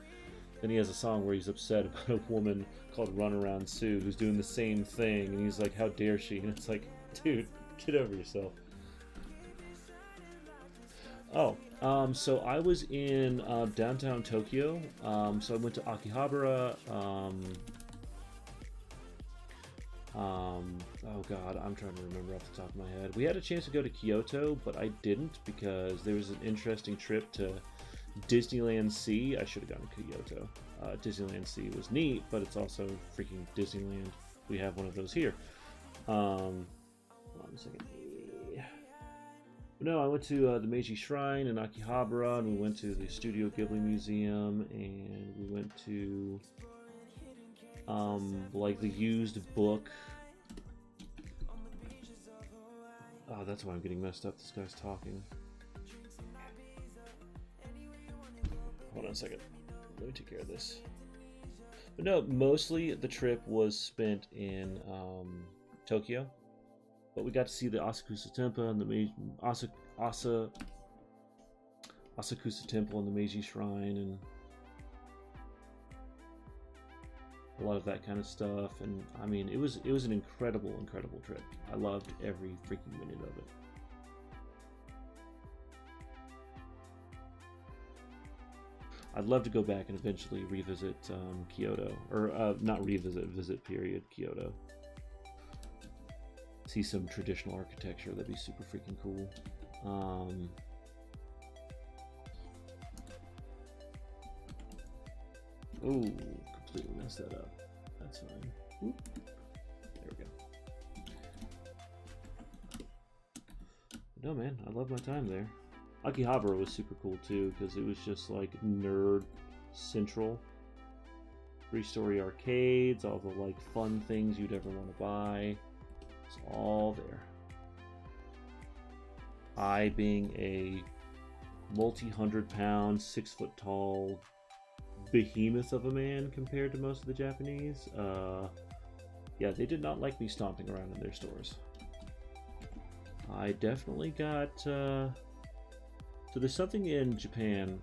then he has a song where he's upset about a woman called Run Around Sue who's doing the same thing, and he's like, how dare she? And it's like, dude, get over yourself. Oh, so I was in downtown Tokyo. So I went to Akihabara. Oh god, I'm trying to remember off the top of my head. We had a chance to go to Kyoto, but I didn't because there was an interesting trip to Disneyland Sea. I should have gone to Kyoto. Disneyland Sea was neat, but it's also freaking Disneyland. We have one of those here. Hold on a second. No, I went to the Meiji Shrine in Akihabara, and we went to the Studio Ghibli Museum, and we went to like the used book. Oh, that's why I'm getting messed up. This guy's talking. Hold on a second. Let me take care of this. But no, mostly the trip was spent in Tokyo. But we got to see the Asakusa Temple and the Asakusa Temple and the Meiji Shrine, and a lot of that kind of stuff. And I mean, it was an incredible trip. I loved every freaking minute of it. I'd love to go back and eventually revisit Kyoto, or not revisit, visit period Kyoto. See some traditional architecture. That'd be super freaking cool. Oh, completely messed that up. That's fine. Whoop. There we go. No, man, I love my time there. Akihabara was super cool too, because it was just like nerd central. 3-story arcades, all the like fun things you'd ever want to buy. It's all there. I, being a multi-100-pound, 6-foot-tall behemoth of a man compared to most of the Japanese. Yeah, they did not like me stomping around in their stores. I definitely got... So there's something in Japan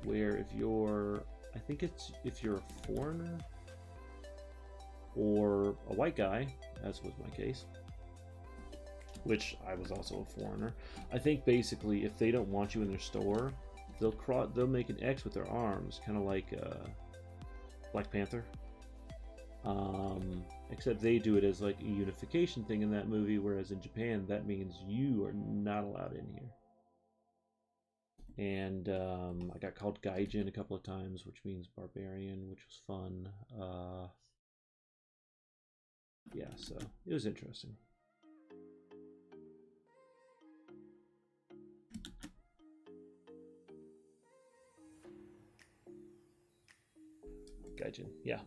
where if you're... I think it's if you're a foreigner or a white guy, as was my case, which I was also a foreigner. I think basically if they don't want you in their store, they'll make an X with their arms, kind of like Black Panther. Except they do it as like a unification thing in that movie, whereas in Japan that means you are not allowed in here. And I got called Gaijin a couple of times, which means barbarian, which was fun. Yeah, so it was interesting. Gaijin, yeah.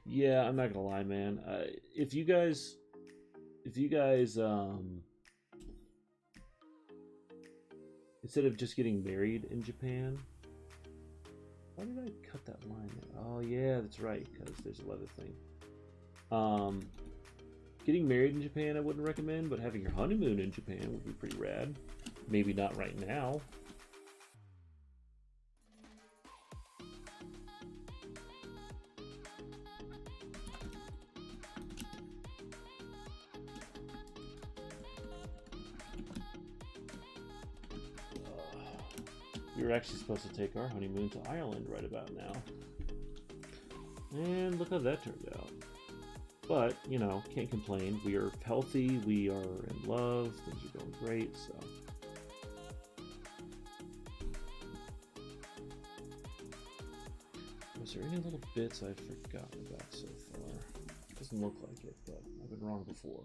Yeah, I'm not gonna lie, man. If you guys instead of just getting married in Japan, why did I cut that line there? Oh yeah, that's right, because there's a leather thing. Getting married in Japan I wouldn't recommend, but having your honeymoon in Japan would be pretty rad. Maybe not right now. We were actually supposed to take our honeymoon to Ireland right about now. And look how that turned out. But, you know, can't complain. We are healthy, we are in love, things are going great, so. Was there any little bits I've forgotten about so far? Doesn't look like it, but I've been wrong before.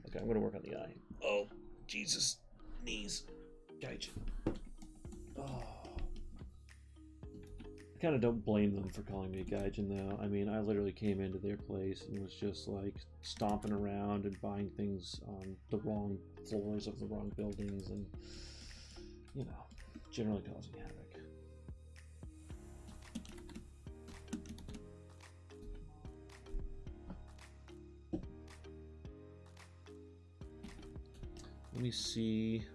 Okay, I'm gonna work on the eye. Oh, Jesus. Knees. Gaijin. Oh. I kind of don't blame them for calling me a Gaijin, though. I mean, I literally came into their place and was just like stomping around and buying things on the wrong floors of the wrong buildings and, you know, generally causing havoc. Let me see.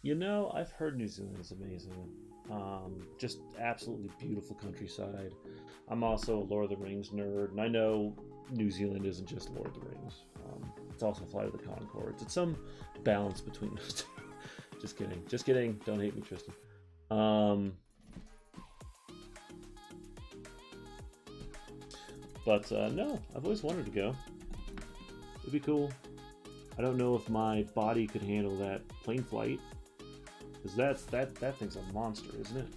You know, I've heard New Zealand is amazing. Just absolutely beautiful countryside. I'm also a Lord of the Rings nerd, and I know New Zealand isn't just Lord of the Rings. It's also Flight of the Conchords. It's some balance between those two. Just kidding. Just kidding. Don't hate me, Tristan. But no, I've always wanted to go. It'd be cool. I don't know if my body could handle that plane flight, because that thing's a monster, isn't it?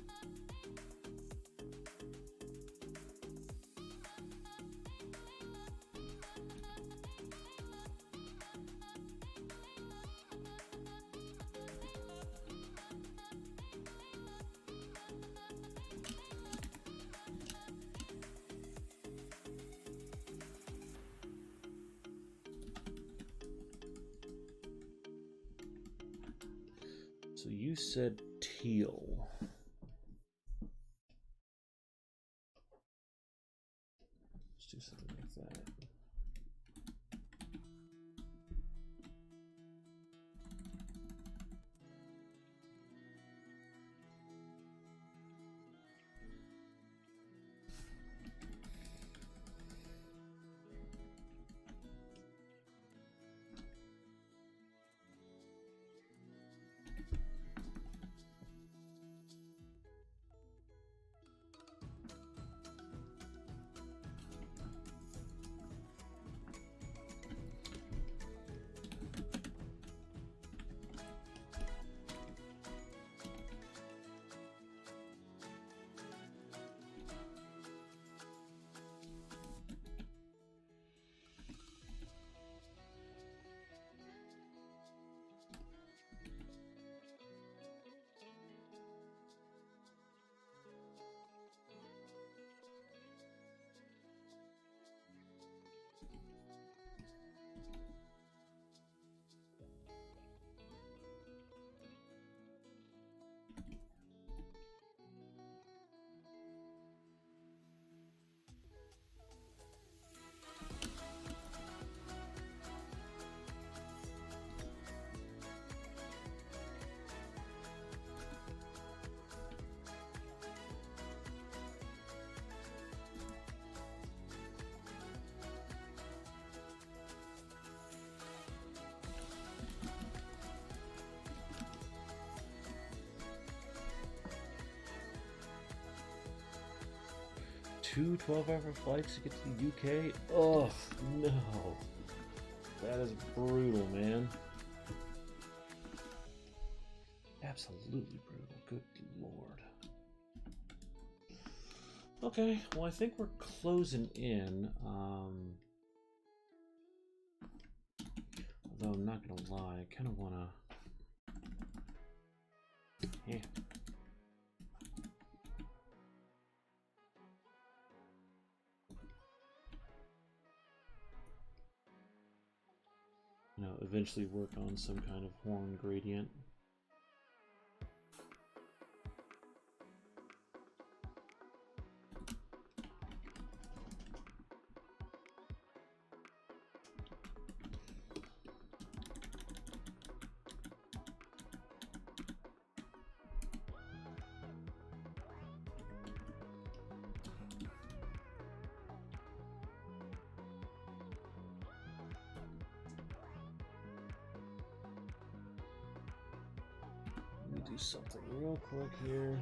So you said teal. Let's do something like that. two 12-hour flights to get to the UK? Oh, no. That is brutal, man. Absolutely brutal. Good lord. Okay, well, I think we're closing in. Although I'm not gonna lie, I kind of wanna. Yeah. You know, eventually work on some kind of horn gradient. Do something real quick here.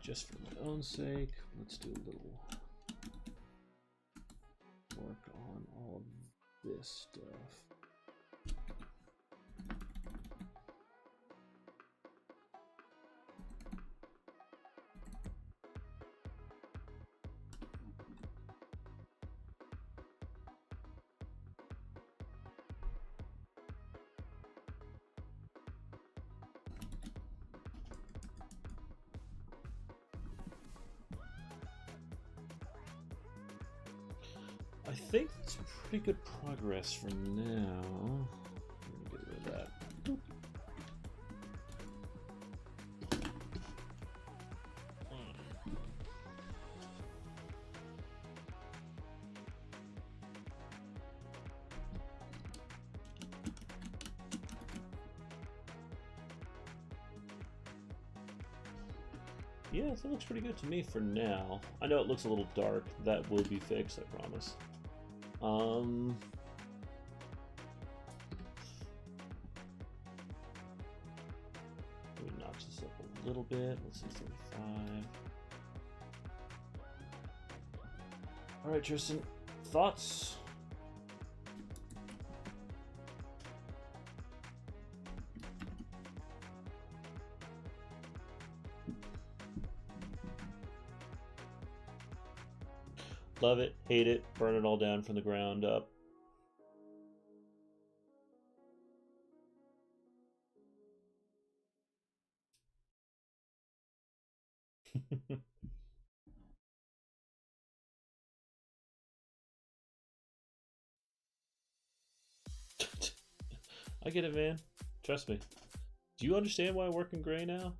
Just for my own sake, let's do a little work on all of this stuff. I think it's pretty good progress for now. Let me get rid of that. Yeah, it looks pretty good to me for now. I know it looks a little dark. That will be fixed, I promise. Let me notch this up a little bit. Let's see, 35. All right, Tristan, thoughts? Love it, hate it, burn it all down from the ground up. I get it, man. Trust me. Do you understand why I work in gray now?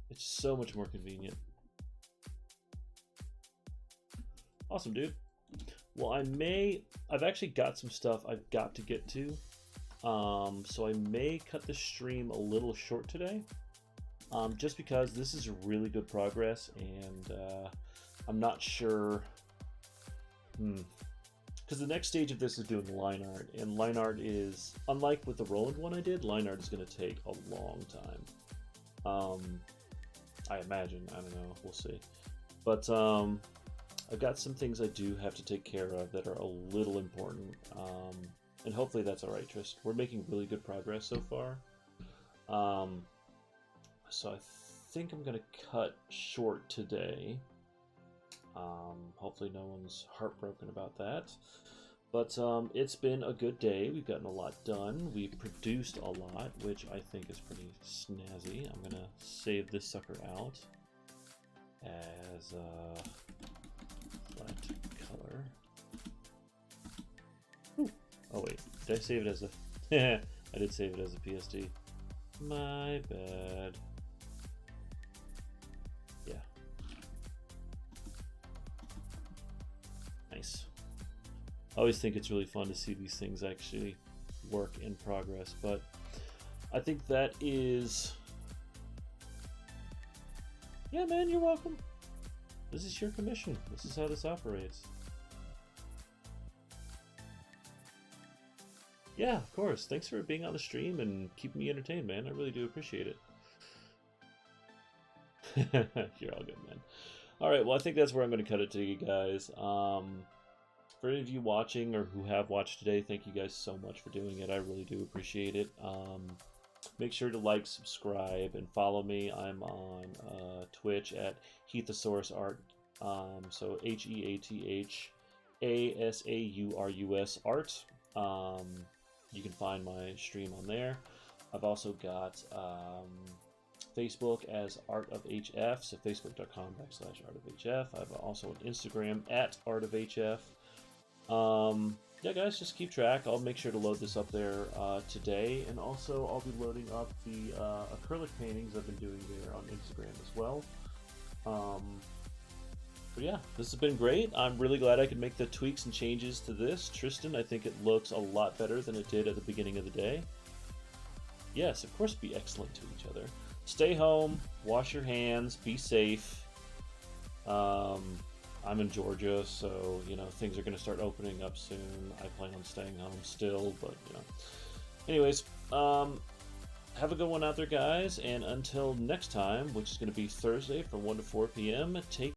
It's so much more convenient. Awesome, dude. Well, I've actually got some stuff I've got to get to. So I may cut the stream a little short today. Just because this is really good progress, and I'm not sure. Because the next stage of this is doing line art, and line art is, unlike with the Roland one I did, line art is going to take a long time. I imagine. I don't know. We'll see. But I've got some things I do have to take care of that are a little important. And hopefully that's all right, Trist. We're making really good progress so far. So I think I'm going to cut short today. Hopefully no one's heartbroken about that. But it's been a good day. We've gotten a lot done. We've produced a lot, which I think is pretty snazzy. I'm going to save this sucker out as flat color. Ooh. Oh wait, did I save it as a... I did save it as a PSD. My bad. Yeah. I always think it's really fun to see these things actually work in progress. But I think that is... Yeah, man, you're welcome. This is your commission. This is how this operates. Yeah, of course. Thanks for being on the stream and keeping me entertained, man. I really do appreciate it. You're all good, man. All right, well, I think that's where I'm going to cut it to you guys. For any of you watching or who have watched today, thank you guys so much for doing it. I really do appreciate it. Make sure to like, subscribe, and follow me. I'm on Twitch at Heathosaurus Art. So HeathaSaurus Art. You can find my stream on there. I've also got Facebook as Art of HF, so facebook.com/Art of HF. I have also an Instagram at Art of HF. Yeah, guys, just keep track. I'll make sure to load this up there today, and also I'll be loading up the acrylic paintings I've been doing there on Instagram as well. But yeah, this has been great. I'm really glad I could make the tweaks and changes to this. Tristan, I think it looks a lot better than it did at the beginning of the day. Yes, of course, be excellent to each other. Stay home, wash your hands, be safe. I'm in Georgia, so, you know, things are going to start opening up soon. I plan on staying home still, but, you know. Anyways, have a good one out there, guys, and until next time, which is going to be Thursday from 1 to 4 p.m., take